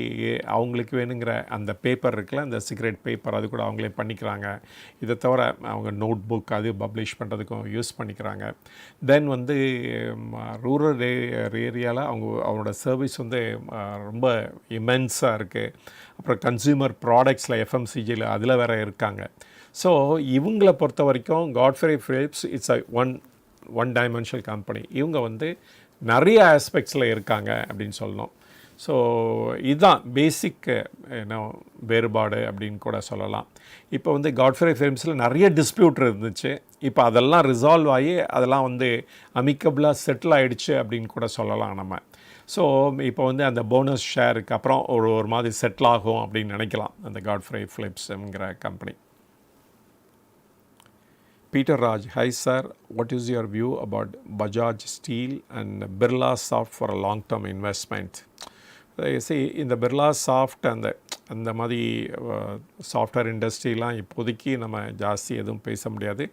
S1: அவங்களுக்கு வேணுங்கிற அந்த பேப்பர் இருக்குல்ல, அந்த சிகரெட் பேப்பர், அது கூட அவங்களே பண்ணிக்கிறாங்க. இதை தவிர அவங்க நோட் புக் அது பப்ளிஷ் பண்ணுறதுக்கும் யூஸ் பண்ணிக்கிறாங்க. தென் வந்து ரூரல் ஏரியாவில் அவங்களோட சர்வீஸ் வந்து ரொம்ப இமென்ஸாக இருக்குது. அப்புறம் கன்சியூமர் ப்ராடக்ட்ஸில் FMCGயில் அதில் வேறு இருக்காங்க. ஸோ இவங்களை பொறுத்த வரைக்கும் Godfrey Philips it's a one dimensional company. இவங்க வந்து நிறைய ஆஸ்பெக்ட்ஸில் இருக்காங்க அப்படின்னு சொல்லணும். ஸோ இதுதான் பேசிக் வேறுபாடு அப்படின்னு கூட சொல்லலாம். இப்போ வந்து காட்ஃப்ரே ஃபிலிம்ஸில் நிறைய டிஸ்பியூட் இருந்துச்சு. இப்போ அதெல்லாம் ரிசால்வ் ஆகி அதெல்லாம் வந்து அமிக்கபிளாக செட்டில் ஆகிடுச்சு அப்படின்னு கூட சொல்லலாம் நம்ம. ஸோ இப்போ வந்து அந்த போனஸ் ஷேருக்கு அப்புறம் ஒரு மாதிரி செட்டில் ஆகும் அப்படின்னு நினைக்கலாம் அந்த காட்ஃப்ரே ஃபிலிப்ஸுங்கிற company. Peter Raj, hi sir, what is your view about Bajaj Steel and Birla Soft for a long-term investment? See, in the Birla Soft அந்த மாதிரி சாஃப்ட்வேர் இண்டஸ்ட்ரிலாம் இப்போதைக்கு நம்ம ஜாஸ்தி எதுவும் பேச முடியாது.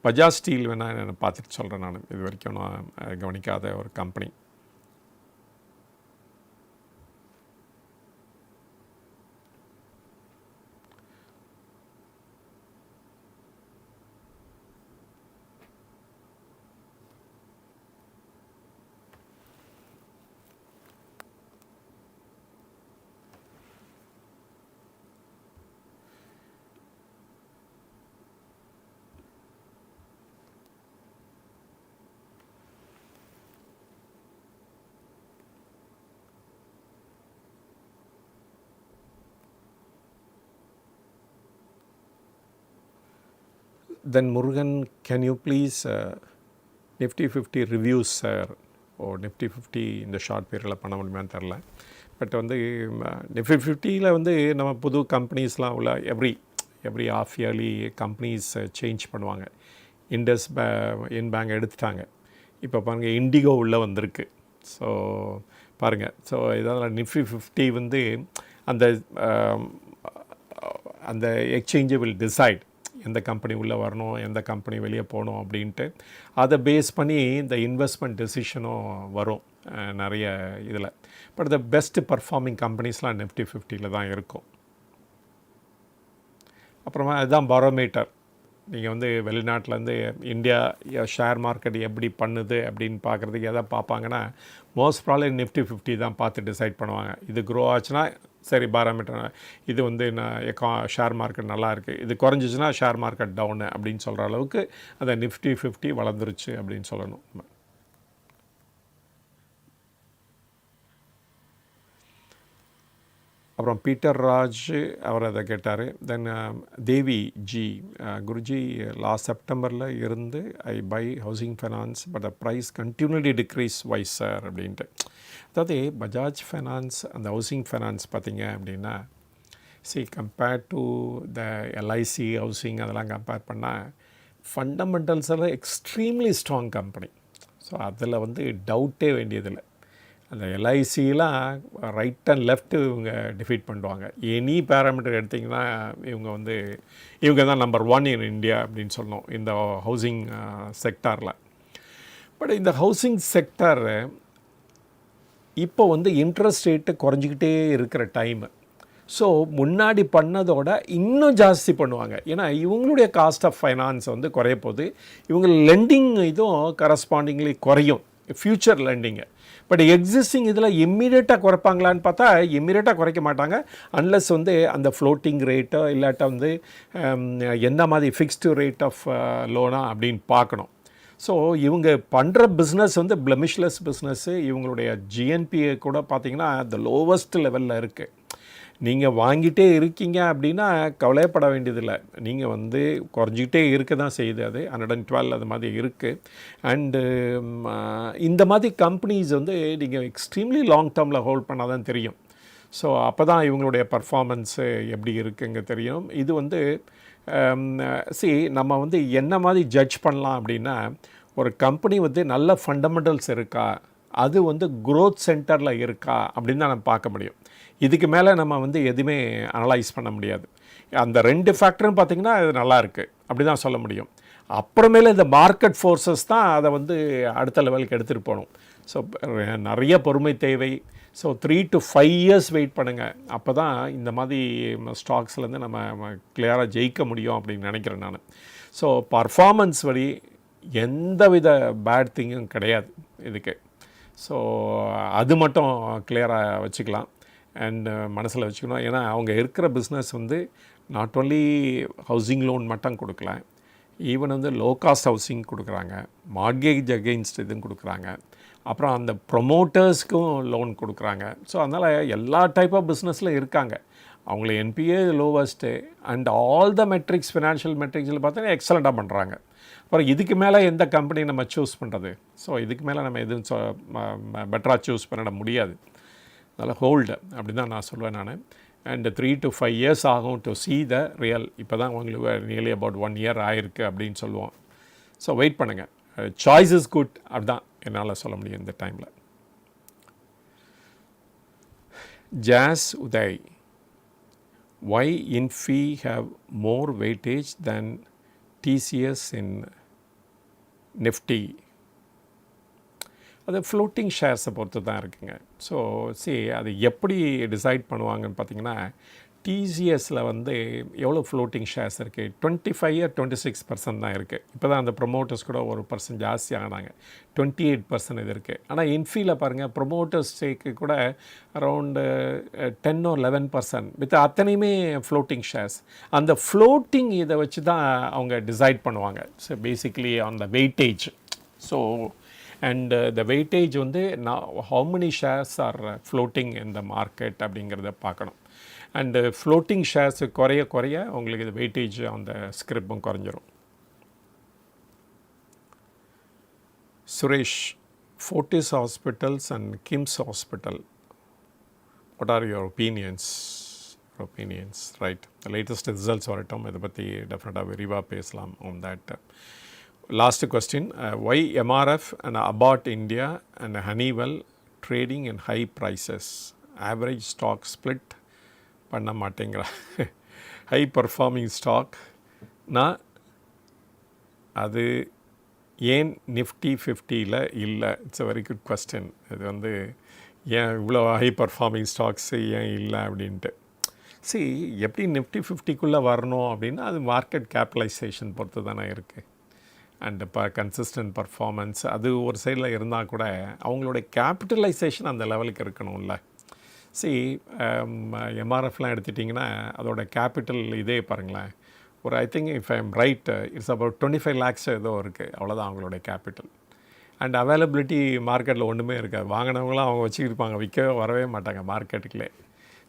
S1: பஜாஜ் ஸ்டீல் வேணால் நான் பார்த்துட்டு சொல்கிறேன். நான் இது வரைக்கும் நான் கவனிக்காத ஒரு company. Then Murugan, can you please Nifty 50 reviews sir, or Nifty 50 இந்த ஷார்ட் பீரியடில் பண்ண முடியுமான்னு தெரில. பட் வந்து Nifty 50யில் வந்து நம்ம புது கம்பெனிஸ்லாம் உள்ள every half yearly companies change பண்ணுவாங்க. இண்டஸ் பேங்க் எடுத்துட்டாங்க. இப்போ பாருங்கள் இண்டிகோ உள்ளே வந்திருக்கு. ஸோ பாருங்கள், ஸோ இதனால் Nifty 50 வந்து அந்த எக்ஸ்சேஞ்சை வில் டிசைட் எந்த கம்பெனி உள்ளே வரணும், எந்த கம்பெனி வெளியே போகணும் அப்படின்ட்டு. அதை பேஸ் பண்ணி இந்த இன்வெஸ்ட்மெண்ட் டெசிஷனும் வரும் நிறைய இதில். பட் த பெஸ்ட் பர்ஃபார்மிங் கம்பெனிஸ்லாம் Nifty 50யில் தான் இருக்கும். அப்புறமா அதுதான் பாரோமீட்டர். நீங்கள் வந்து வெளிநாட்டிலேருந்து இந்தியா ஷேர் மார்க்கெட் எப்படி பண்ணுது அப்படின்னு பார்க்குறதுக்கு எதை பார்ப்பாங்கன்னா மோஸ்ட் ப்ராப்ளி Nifty 50 தான் பார்த்து டிசைட் பண்ணுவாங்க. இது க்ரோ ஆச்சுன்னா சரி பாரோமீட்டர், இது வந்து ஷேர் மார்க்கெட் நல்லா இருக்குது, இது குறைஞ்சிச்சுன்னா ஷேர் மார்க்கெட் டவுனு அப்படின்னு சொல்கிற அளவுக்கு அந்த Nifty 50 வளர்ந்துருச்சு அப்படின்னு சொல்லணும். அப்புறம் பீட்டர் ராஜ் அவர் அதை கேட்டார். தென் தேவி ஜி, குருஜி லாஸ்ட் செப்டம்பரில் இருந்து I buy housing finance but the price continuously decrease வைஸ் சார் அப்படின்ட்டு. அதாவது பஜாஜ் ஃபைனான்ஸ் அந்த ஹவுசிங் ஃபைனான்ஸ் பார்த்திங்க அப்படின்னா compared to the LIC housing அதெல்லாம் கம்பேர் பண்ணால் ஃபண்டமெண்டல்ஸ் எல்லாம் எக்ஸ்ட்ரீம்லி ஸ்ட்ராங் கம்பெனி. ஸோ அதில் வந்து டவுட்டே வேண்டியதில்லை. அந்த எல்ஐசிலாம் ரைட் அண்ட் லெஃப்ட் இவங்க டிஃபீட் பண்ணுவாங்க. எனி பேராமீட்டர் எடுத்திங்கன்னா இவங்க தான் நம்பர் 1 இன் இந்தியா அப்படின்னு சொல்லணும் இந்த ஹவுசிங் செக்டாரில். பட் இந்த ஹவுசிங் செக்டார் இப்போ வந்து இன்ட்ரெஸ்ட் ரேட்டு குறைஞ்சிக்கிட்டே இருக்கிற டைமு. ஸோ முன்னாடி பண்ணதோட இன்னும் ஜாஸ்தி பண்ணுவாங்க. ஏன்னா இவங்களுடைய காஸ்ட் ஆஃப் ஃபைனான்ஸ் வந்து குறைய போகுது. இவங்க லெண்டிங் இதுவும் கரஸ்பாண்டிங்லி குறையும், ஃப்யூச்சர் லெண்டிங்கு. பட் எக்ஸிஸ்டிங் இதில் இம்மிடியேட்டாக குறைப்பாங்களான்னு பார்த்தா இம்மிடியேட்டாக குறைக்க மாட்டாங்க. அன்லெஸ் வந்து அந்த ஃப்ளோட்டிங் ரேட்டோ இல்லாட்டா வந்து எந்த மாதிரி ஃபிக்ஸ்டு ரேட் ஆஃப் லோனா அப்படின்னு பார்க்கணும். ஸோ இவங்க பண்ணுற பிஸ்னஸ் வந்து பிளமிஷ்லெஸ் பிஸ்னஸ்ஸு. இவங்களுடைய ஜிஎன்பிஏ கூட பார்த்திங்கன்னா த லோவஸ்ட் லெவலில் இருக்குது. நீங்கள் வாங்கிட்டே இருக்கீங்க அப்படின்னா கவலைப்பட வேண்டியதில்லை. நீங்கள் வந்து குறைஞ்சிக்கிட்டே இருக்க தான் செய்யுது. அது 112 அது மாதிரி இருக்குது. அண்டு இந்த மாதிரி கம்பெனிஸ் வந்து நீங்கள் எக்ஸ்ட்ரீம்லி லாங் டேர்மில் ஹோல்ட் பண்ணால் தான் தெரியும். ஸோ அப்போ தான் இவங்களுடைய பர்ஃபார்மன்ஸு எப்படி இருக்குங்க தெரியும். இது வந்து நம்ம வந்து என்ன மாதிரி ஜட்ஜ் பண்ணலாம் அப்படின்னா, ஒரு கம்பெனி வந்து நல்ல ஃபண்டமெண்டல்ஸ் இருக்கா, அது வந்து க்ரோத் சென்டரில் இருக்கா அப்படின்னு தான் நம்ம பார்க்க முடியும். இதுக்கு மேலே நம்ம வந்து எதுவுமே அனலைஸ் பண்ண முடியாது. அந்த 2 ஃபேக்டர்னு பார்த்திங்கன்னா அது நல்லா இருக்குது அப்படி தான் சொல்ல முடியும். அப்புறமேலே இந்த மார்க்கெட் ஃபோர்ஸஸ் தான் அதை வந்து அடுத்த லெவலுக்கு எடுத்துகிட்டு போகணும். ஸோ நிறைய பொறுமை தேவை. ஸோ 3 to 5 years வெயிட் பண்ணுங்கள். அப்போ தான் இந்த மாதிரி ஸ்டாக்ஸ்லேருந்து நம்ம கிளியராக ஜெயிக்க முடியும் அப்படின்னு நினைக்கிறேன் நான். ஸோ பர்ஃபார்மன்ஸ் வழி எந்த வித பேட் திங்கும் கிடையாது இதுக்கு. ஸோ அது மட்டும் கிளியராக வச்சுக்கலாம் அண்ட் மனசில் வச்சுக்கணும். ஏன்னா அவங்க இருக்கிற பிஸ்னஸ் வந்து நாட் ஓன்லி ஹவுசிங் லோன் மட்டும் கொடுக்கல, ஈவன் வந்து லோ காஸ்ட் ஹவுசிங் கொடுக்குறாங்க, மார்கேஜ் அகெயின்ஸ்ட் இதுவும் கொடுக்குறாங்க, அப்புறம் அந்த ப்ரொமோட்டர்ஸ்க்கும் லோன் கொடுக்குறாங்க. ஸோ அதனால் எல்லா டைப் ஆஃப் பிஸ்னஸில் இருக்காங்க. அவங்கள NPA lowest and all the metrics financial மெட்ரிக்ஸில் பார்த்தீங்கன்னா எக்ஸலண்ட்டாக பண்ணுறாங்க. அப்புறம் இதுக்கு மேலே எந்த கம்பெனி நம்ம சூஸ் பண்ணுறது? ஸோ இதுக்கு மேலே நம்ம எதுவும் பெட்டராக சூஸ் பண்ணிட முடியாது. அதனால் ஹோல்டு அப்படி தான் நான் சொல்லுவேன் நான். அண்ட் 3 to 5 years ஆகும் டு see த ரியல். இப்போ தான் உங்களுக்கு நியர்லி அபவுட் 1 year ஆகிருக்கு அப்படின்னு சொல்லுவோம். ஸோ வெயிட் பண்ணுங்கள். சாய்ஸ் இஸ் குட், அப்படிதான் என்னால் சொல்ல முடியும் இந்த டைமில். ஜாஸ் Uday, why INFI have more weightage than TCS in Nifty? அது ஃப்ளோட்டிங் ஷேர்ஸை பொறுத்து தான் இருக்குங்க. ஸோ அது எப்படி டிசைட் பண்ணுவாங்கன்னு பார்த்தீங்கன்னா, டிசிஎஸில் வந்து எவ்வளோ ஃப்ளோட்டிங் ஷேர்ஸ் இருக்குது, 25 or 26% தான் இருக்குது. இப்போ தான் அந்த ப்ரொமோட்டர்ஸ் கூட 1% ஜாஸ்தி ஆனாங்க, 28% இது இருக்குது. ஆனால் இன்ஃபியில் பாருங்கள், ப்ரொமோட்டர்ஸ் ஸ்டேக்கு கூட அரவுண்டு 10 or 11%, வித் அத்தனையுமே ஃப்ளோட்டிங் ஷேர்ஸ். அந்த ஃப்ளோட்டிங் இதை வச்சு தான் அவங்க டிசைட் பண்ணுவாங்க. So basically on the weightage. So and the weightage வந்து how many shares are floating in the market அப்படிங்கிறத பார்க்கணும். அண்டு ஃப்ளோட்டிங் ஷேர்ஸ் குறைய குறைய உங்களுக்கு இது வெயிட்டேஜ் அந்த ஸ்கிரிப்பும் குறைஞ்சிரும். Suresh, Fortis hospitals and KIMS hospital, what are your opinions? Right, latest results வரட்டும், இதை பற்றி டெஃபினட்டாக விரிவாக பேசலாம் on that. Last question, why MRF and Abbott India and Honeywell trading in high prices? Average stock split பண்ண மாட்டேங்கிற ஹை பர்ஃபார்மிங் ஸ்டாக்னா அது ஏன் நிஃப்டி 50யில் இல்லை? It's a very good question. இது வந்து ஏன் இவ்வளோ ஹை பர்ஃபார்மிங் ஸ்டாக்ஸு ஏன் இல்லை அப்படின்ட்டு. எப்படி நிஃப்டி 50க்குள்ளே வரணும் அப்படின்னா அது மார்க்கெட் கேபிட்டலைசேஷன் பொறுத்து தானே இருக்குது. அண்ட் இப்போ கன்சிஸ்டன்ட் பர்ஃபார்மன்ஸ் அது ஒரு சைடில் இருந்தால் கூட அவங்களோட கேபிட்டலைசேஷன் அந்த லெவலுக்கு இருக்கணும்ல. எம்ஆர்எஃப்லாம் எடுத்துட்டிங்கன்னா அதோட கேபிட்டல் இதே பாருங்களேன், ஒரு I think if I am right it's about 25 lakhs ஏதோ இருக்குது, அவ்வளோதான் அவங்களோட கேபிட்டல். அண்ட் அவைலபிலிட்டி மார்க்கெட்டில் ஒன்றுமே இருக்காது, வாங்கினவங்களாம் அவங்க வச்சுக்கிருப்பாங்க, விற்கவே வரவே மாட்டாங்க மார்க்கெட்டுக்குள்ளே.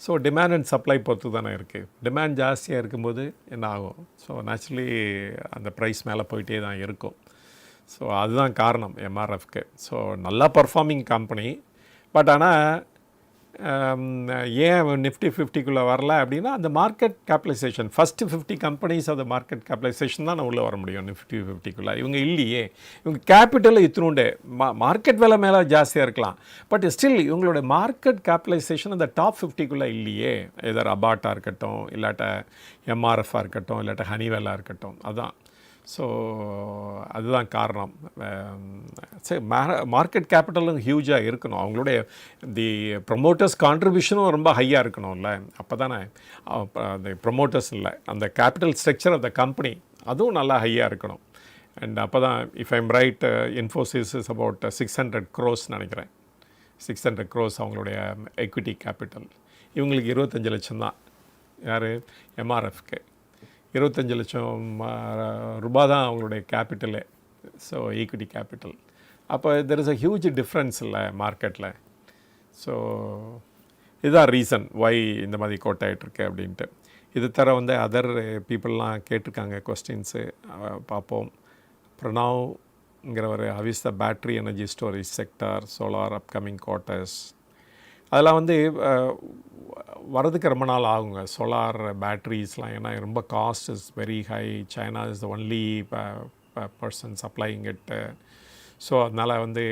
S1: ஸோ டிமாண்ட் அண்ட் சப்ளை பொறுத்து தானே இருக்குது. டிமாண்ட் ஜாஸ்தியாக இருக்கும்போது என்ன ஆகும்? ஸோ நேச்சுரலி அந்த ப்ரைஸ் மேலே போயிட்டே தான் இருக்கும். ஸோ அதுதான் காரணம் எம்ஆர்எஃப்க்கு. ஸோ நல்லா பர்ஃபார்மிங் கம்பெனி, பட் ஆனால் ஏன் நிஃப்டி 50க்குள்ளே வரல அப்படின்னா அந்த மார்க்கெட் கேபிட்டலைசேஷன், ஃபஸ்ட்டு 50 கம்பெனிஸ் அந்த மார்க்கெட் கேபிட்டலைசேஷன் தான் உள்ளே வர முடியும் நிஃப்டி 50க்குள்ளே. இவங்க இல்லையே, இவங்க கேபிட்டல் இத்தினுண்டு, மார்க்கெட் விலை மேலே ஜாஸ்தியாக இருக்கலாம், பட் ஸ்டில் இவங்களோட மார்க்கெட் கேபிட்டலைசேஷன் அந்த டாப் 50க்குள்ளே இல்லையே. எதர் அபாட்டாக இருக்கட்டும், இல்லாட்ட எம்ஆர்எஃபாக இருக்கட்டும், இல்லாட்ட ஹனிவெல்லாக இருக்கட்டும், அதுதான். ஸோ அதுதான் காரணம். சரி, மார்க்கெட் கேபிட்டலும் ஹியூஜாக இருக்கணும், அவங்களுடைய தி ப்ரொமோட்டர்ஸ் கான்ட்ரிபியூஷனும் ரொம்ப ஹையாக இருக்கணும்ல. அப்போ தானே அந்த ப்ரொமோட்டர்ஸ் இல்லை, அந்த capital structure of the company அதுவும் நல்லா ஹையாக இருக்கணும். அண்ட் அப்போ தான் if I'm right Infosys is about 600 crores நினைக்கிறேன். 600 crores அவங்களுடைய எக்விட்டி கேபிட்டல். இவங்களுக்கு 25 லட்சம் தான். யார்? எம்ஆர்எஃப்க்கு 25 லட்சம் ரூபாய் தான் அவங்களுடைய கேபிட்டலே. So equity capital. அப்போ there is a huge difference இல்லை மார்க்கெட்டில். ஸோ இதுதான் ரீசன் ஒய் இந்த மாதிரி கோட் ஆகிட்டுருக்கு அப்படின்ட்டு. இது தர வந்து அதர் பீப்புளெலாம் கேட்டிருக்காங்க கொஸ்டின்ஸு, பார்ப்போம். பிரணவ்ங்கிறவர், how is the battery energy storage sector, solar upcoming quarters, அதெல்லாம் வந்து வரதுக்கு ரொம்ப நாள் ஆகுங்க. சோலார் பேட்ரிஸ்லாம் ஏன்னா ரொம்ப cost is very high. China is the only person supplying it. So அதனால் வந்து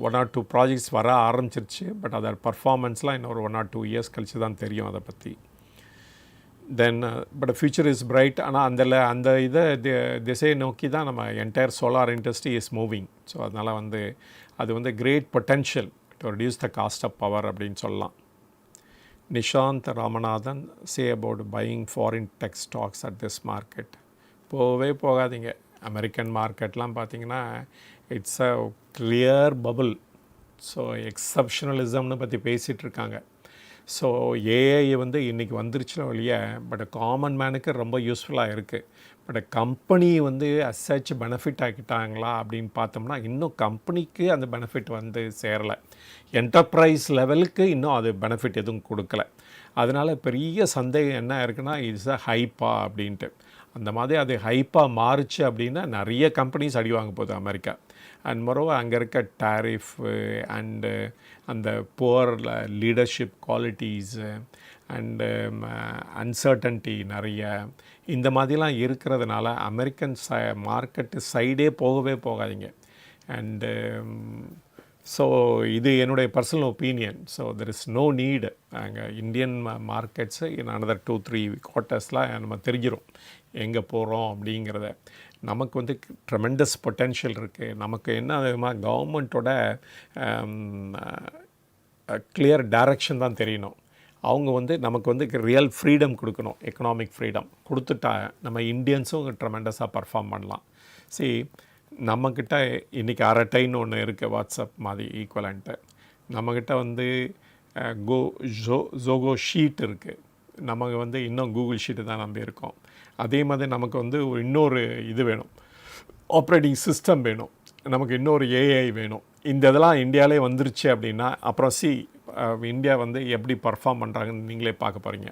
S1: 1 or 2 ப்ராஜெக்ட்ஸ் வர ஆரம்பிச்சிருச்சு, பட் அதோட பர்ஃபார்மன்ஸ்லாம் இன்னொரு 1 or 2 years கழித்து தான் தெரியும் அதை பற்றி. Then but future is bright. ஆனால் அந்த இதை திசையை நோக்கி தான் நம்ம entire solar industry is moving. So அதனால் வந்து அது வந்து great potential to reduce the cost of power அப்படின்னு சொல்லலாம். Nishant Ramanathan, say about buying foreign tech stocks at this market. போகவே போகாதீங்க. அமெரிக்கன் மார்க்கெட்லாம் பார்த்தீங்கன்னா it's a clear bubble. So எக்ஸப்ஷனலிசம்னு பற்றி பேசிகிட்ருக்காங்க. ஸோ ஏஐ வந்து இன்றைக்கி வந்துருச்சுன்னு வழியே பட் காமன் மேனுக்கு ரொம்ப யூஸ்ஃபுல்லாக இருக்குது. பட் கம்பெனி வந்து அசச் பெனிஃபிட் ஆக்கிட்டாங்களா அப்படின்னு பார்த்தோம்னா இன்னும் கம்பெனிக்கு அந்த பெனிஃபிட் வந்து சேரலை. என்டர்ப்ரைஸ் லெவலுக்கு இன்னும் அது பெனிஃபிட் எதுவும் கொடுக்கல. அதனால் பெரிய சந்தேகம் என்ன இருக்குன்னா இட்ஸ் அ ஹைப்பா அப்படின்ட்டு. அந்த மாதிரி அது ஹைப்பாக மாறுச்சு அப்படின்னா நிறைய கம்பெனிஸ் அடி வாங்க போகுது அமெரிக்கா. அண்ட் மொரோவர் அங்கே இருக்க டேரிஃப் அண்டு அந்த poor leadership qualities and uncertainty நிறைய இந்த மாதிரிலாம் இருக்கிறதுனால அமெரிக்கன் மார்க்கெட்டு சைடே போகவே போகாதீங்க. அண்டு ஸோ இது என்னுடைய personal opinion. So there is no need. அங்கே இந்தியன் மார்க்கெட்ஸு இன் அனதர் 2-3 குவார்ட்டர்ஸ்லாம் நம்ம தெரிஞ்சிடும் எங்கே போகிறோம் அப்படிங்கிறத. நமக்கு வந்து ட்ரெமெண்டஸ் பொட்டென்ஷியல் இருக்குது. நமக்கு என்ன விதமாக கவர்மெண்ட்டோட கிளியர் டைரக்ஷன் தான் தெரியணும். அவங்க வந்து நமக்கு வந்து ரியல் ஃப்ரீடம் கொடுக்கணும், எக்கனாமிக் ஃப்ரீடம் கொடுத்துட்டா நம்ம இந்தியன்ஸும் ட்ரெமெண்டஸாக பர்ஃபார்ம் பண்ணலாம். சரி, நம்மக்கிட்ட இன்றைக்கி அரட்டைன்னு ஒன்று இருக்குது, வாட்ஸ்அப் மாதிரி ஈக்குவலண்ட்டு. நம்மக்கிட்ட வந்து ஜோகோ ஷீட் இருக்குது. நமக்கு வந்து இன்னும் கூகுள் ஷீட்டு தான் நம்பி இருக்கோம். அதே மாதிரி நமக்கு வந்து இன்னொரு இது வேணும், ஆப்ரேட்டிங் சிஸ்டம் வேணும், நமக்கு இன்னொரு ஏஐ வேணும். இந்த இதெல்லாம் இந்தியாவிலே வந்துருச்சு அப்படின்னா அப்புறம் இந்தியா வந்து எப்படி பர்ஃபார்ம் பண்ணுறாங்கன்னு நீங்களே பார்க்க போகிறீங்க.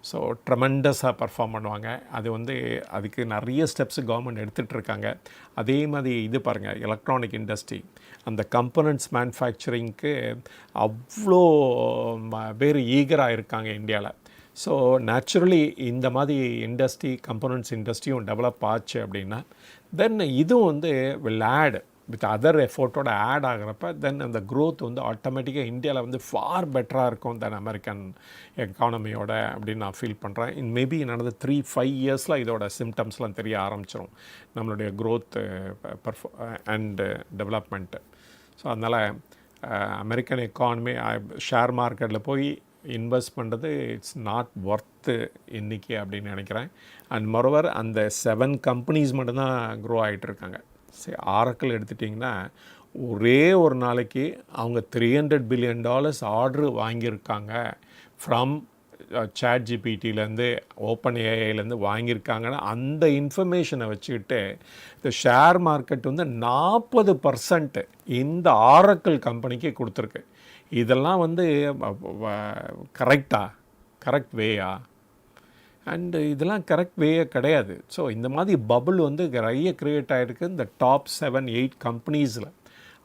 S1: ஸோ ட்ரெமெண்டஸாக பர்ஃபார்ம் பண்ணுவாங்க. அது வந்து அதுக்கு நிறைய ஸ்டெப்ஸு கவர்மெண்ட் எடுத்துகிட்டு இருக்காங்க. அதே மாதிரி இது பாருங்கள், எலக்ட்ரானிக் இண்டஸ்ட்ரி, அந்த கம்பனண்ட்ஸ் மேனுஃபேக்சரிங்க்கு அவ்வளோ பேர் ஈகராக இருக்காங்க இந்தியாவில். ஸோ நேச்சுரலி இந்த மாதிரி இண்டஸ்ட்ரி, கம்பனண்ட்ஸ் இண்டஸ்ட்ரியும் டெவலப் ஆச்சு அப்படின்னா தென் இதுவும் வந்து வில் ஆட் வித் அதர் எஃபோர்ட்டோட ஆட் ஆகிறப்ப தென் அந்த க்ரோத் வந்து ஆட்டோமேட்டிக்காக இந்தியாவில் வந்து ஃபார் பெட்டராக இருக்கும் தென் அமெரிக்கன் எக்கானமியோட அப்படின்னு நான் ஃபீல் பண்ணுறேன். மேபி நடந்த 3-5 இயர்ஸில் இதோட சிம்டம்ஸ்லாம் தெரிய ஆரம்பிச்சிடும், நம்மளுடைய க்ரோத் அண்டு டெவலப்மெண்ட்டு. ஸோ அதனால் அமெரிக்கன் எக்கானமி ஷேர் மார்க்கெட்டில் போய் இன்வெஸ்ட் பண்ணுறது இட்ஸ் நாட் ஒர்த்து இன்றைக்கி அப்படின்னு நினைக்கிறேன். அண்ட் மொரோவர் அந்த 7 கம்பெனிஸ் மட்டும்தான் க்ரோ ஆகிட்டுருக்காங்க. சரி, ஆரக்கிள் எடுத்துட்டிங்கன்னா ஒரே ஒரு நாளைக்கு அவங்க $300 பில்லியன் ஆர்டரு வாங்கியிருக்காங்க ஃப்ரம் ChatGPTலேருந்து ஓப்பன் ஏஐலேருந்து வாங்கியிருக்காங்கன்னா அந்த இன்ஃபர்மேஷனை வச்சுக்கிட்டு இந்த ஷேர் மார்க்கெட் வந்து 40% இந்த ஆரக்கிள் கம்பெனிக்கு கொடுத்துருக்கு. இதெல்லாம் வந்து கரெக்ட் வேயா? அண்டு இதெல்லாம் கரெக்ட் வேயே கிடையாது. ஸோ இந்த மாதிரி பபுள் வந்து நிறைய க்ரியேட் ஆகிருக்கு இந்த டாப் 7-8 கம்பெனிஸில்.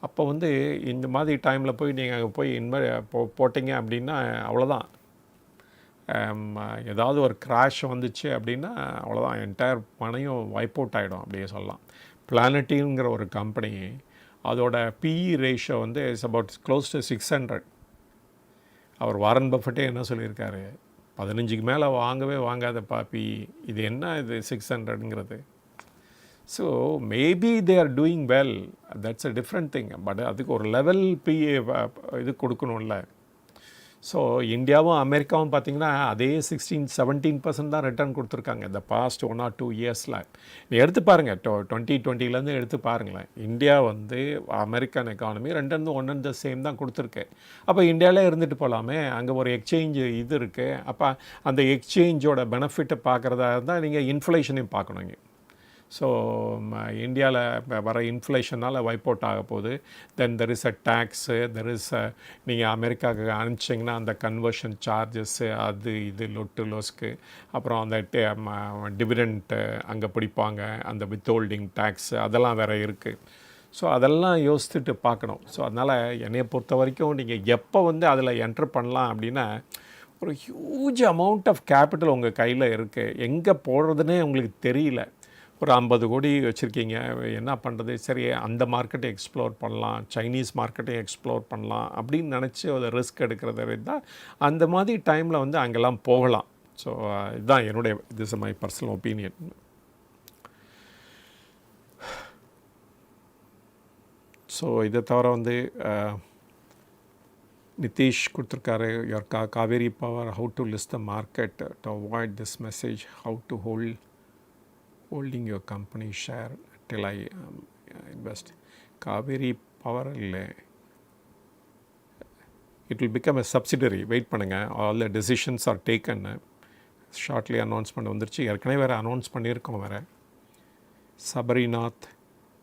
S1: அப்போ வந்து இந்த மாதிரி டைமில் போய் நீங்கள் போய் போட்டிங்க அப்படின்னா அவ்வளோதான். ஏதாவது ஒரு கிராஷ் வந்துச்சு அப்படின்னா அவ்வளோதான், என்டையர் பணையும் வைப் அவுட் ஆகிடும் அப்படியே சொல்லலாம். பிளானட்டிங்கிற ஒரு கம்பெனி, அதோட பிஇ ரேஷியோ வந்து இட்ஸ் அபவுட் க்ளோஸ் டு 600. அவர் வாரன் பஃபெட்டே என்ன சொல்லியிருக்காரு, 15க்கு மேலே வாங்காத பாப்பி, இது என்ன இது 600ங்கிறது. So maybe they are doing well, that's a different thing. But அதுக்கு ஒரு லெவல் பிஏ இது கொடுக்கணும்ல. ஸோ இந்தியாவும் அமெரிக்காவும் பார்த்திங்கன்னா அதே 16-17% தான் ரிட்டர்ன் கொடுத்துருக்காங்க இந்த பாஸ்ட் 1 or 2 இயர்ஸில். நீ எடுத்து பாருங்கள், 2020 எடுத்து பாருங்களேன். இந்தியா வந்து அமெரிக்கன் எக்கானமி ரெண்டு ஒன் அண்ட் த சேம் தான் கொடுத்துருக்கு. அப்போ இந்தியாவிலே இருந்துட்டு போகலாமே, அங்கே ஒரு எக்ஸ்சேஞ்சு இது இருக்குது. அப்போ அந்த எக்ஸ்சேஞ்சோட பெனிஃபிட்டை பார்க்குறதா இருந்தால் நீங்கள் இன்ஃப்ளேஷனையும் பார்க்கணுங்க. ஸோ இந்தியாவில் வர இன்ஃப்ளேஷனால் வைப் அவுட் ஆக போகுது. Then there is a tax, there is நீங்கள் அமெரிக்காவுக்கு அனுப்பிச்சிங்கன்னா அந்த கன்வர்ஷன் சார்ஜஸ்ஸு, அது இது லொஸ்க்கு, அப்புறம் அந்த டிவிடெண்ட்டு அங்கே பிடிப்பாங்க, அந்த வித்ஹோல்டிங் டேக்ஸு அதெல்லாம் வேறு இருக்குது. ஸோ அதெல்லாம் யோசிச்சுட்டு பார்க்கணும். ஸோ அதனால் என்னையை பொறுத்த வரைக்கும் நீங்கள் எப்போ வந்து அதில் என்ட்ரு பண்ணலாம் அப்படின்னா, ஒரு ஹியூஜ் அமௌண்ட் ஆஃப் கேபிட்டல் உங்கள் கையில் இருக்குது, எங்கே போடுறதுனே உங்களுக்கு தெரியல. ஒரு 50 கோடி வச்சுருக்கீங்க, என்ன பண்ணுறது, சரி அந்த மார்க்கெட்டை எக்ஸ்ப்ளோர் பண்ணலாம், சைனீஸ் மார்க்கெட்டையும் எக்ஸ்ப்ளோர் பண்ணலாம் அப்படின்னு நினச்சி ஒரு ரிஸ்க் எடுக்கிறத தான் அந்த மாதிரி டைமில் வந்து அங்கெல்லாம் போகலாம். ஸோ இதுதான் என்னுடைய this is my personal opinion. So இதை தவிர வந்து நிதிஷ் கொடுத்துருக்காரு, your Kaveri Power, how to list the market to avoid this message, how to holding your company share till I invest. Kaveri Power இல்லை, it will become a subsidiary. Wait பண்ணுங்கள், all the decisions are taken. Shortly announcement வந்துருச்சு, ஏற்கனவே வேறு announce பண்ணியிருக்கோம் வேறு. Sabarinath,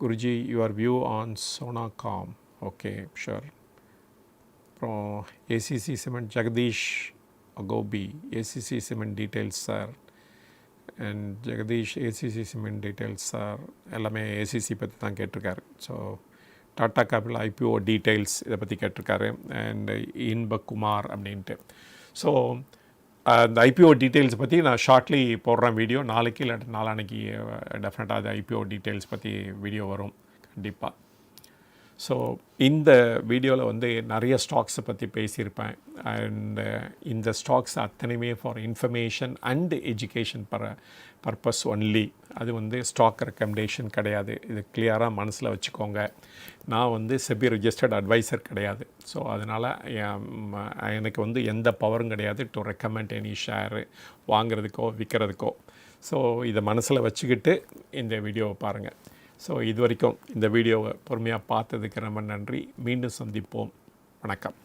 S1: Guruji your view on சோனாகாம். Okay sure. அப்புறம் ACC cement Jagadish அகோபி, ACC cement details sir. And Jagadish ACC cement details sir எல்லாமே ஏசிசி பற்றி தான் கேட்டிருக்காரு. So Tata Capital IPO details இதை பற்றி கேட்டிருக்காரு. அண்ட் இன்பகுமார் அப்படின்ட்டு. ஸோ அந்த ஐபிஓ டீட்டெயில்ஸ் பற்றி நான் ஷார்ட்லி போடுறேன் வீடியோ. நாளைக்கு இல்லாட்டி நாளான்னைக்கு டெஃபினட்டாக அது ஐபிஓ டீட்டெயில்ஸ் பற்றி வீடியோ வரும் கண்டிப்பாக. ஸோ இந்த வீடியோவில் வந்து நிறைய ஸ்டாக்ஸை பற்றி பேசியிருப்பேன். அண்டு இந்த ஸ்டாக்ஸ் அத்தனையுமே for information and education purpose only. அது வந்து ஸ்டாக் ரெக்கமெண்டேஷன் கிடையாது. இது கிளியராக மனசில் வச்சுக்கோங்க. நான் வந்து செபி ரிஜிஸ்டர்ட் அட்வைசர் கிடையாது. ஸோ அதனால் எனக்கு வந்து எந்த பவரும் கிடையாது டு ரெக்கமெண்ட் எனி ஷேரு வாங்கிறதுக்கோ விற்கிறதுக்கோ. ஸோ இதை மனசில் வச்சுக்கிட்டு இந்த வீடியோவை பாருங்கள். ஸோ இது வரைக்கும் இந்த வீடியோவை பொறுமையாக பார்த்ததுக்கு ரொம்ப நன்றி. மீண்டும் சந்திப்போம். வணக்கம்.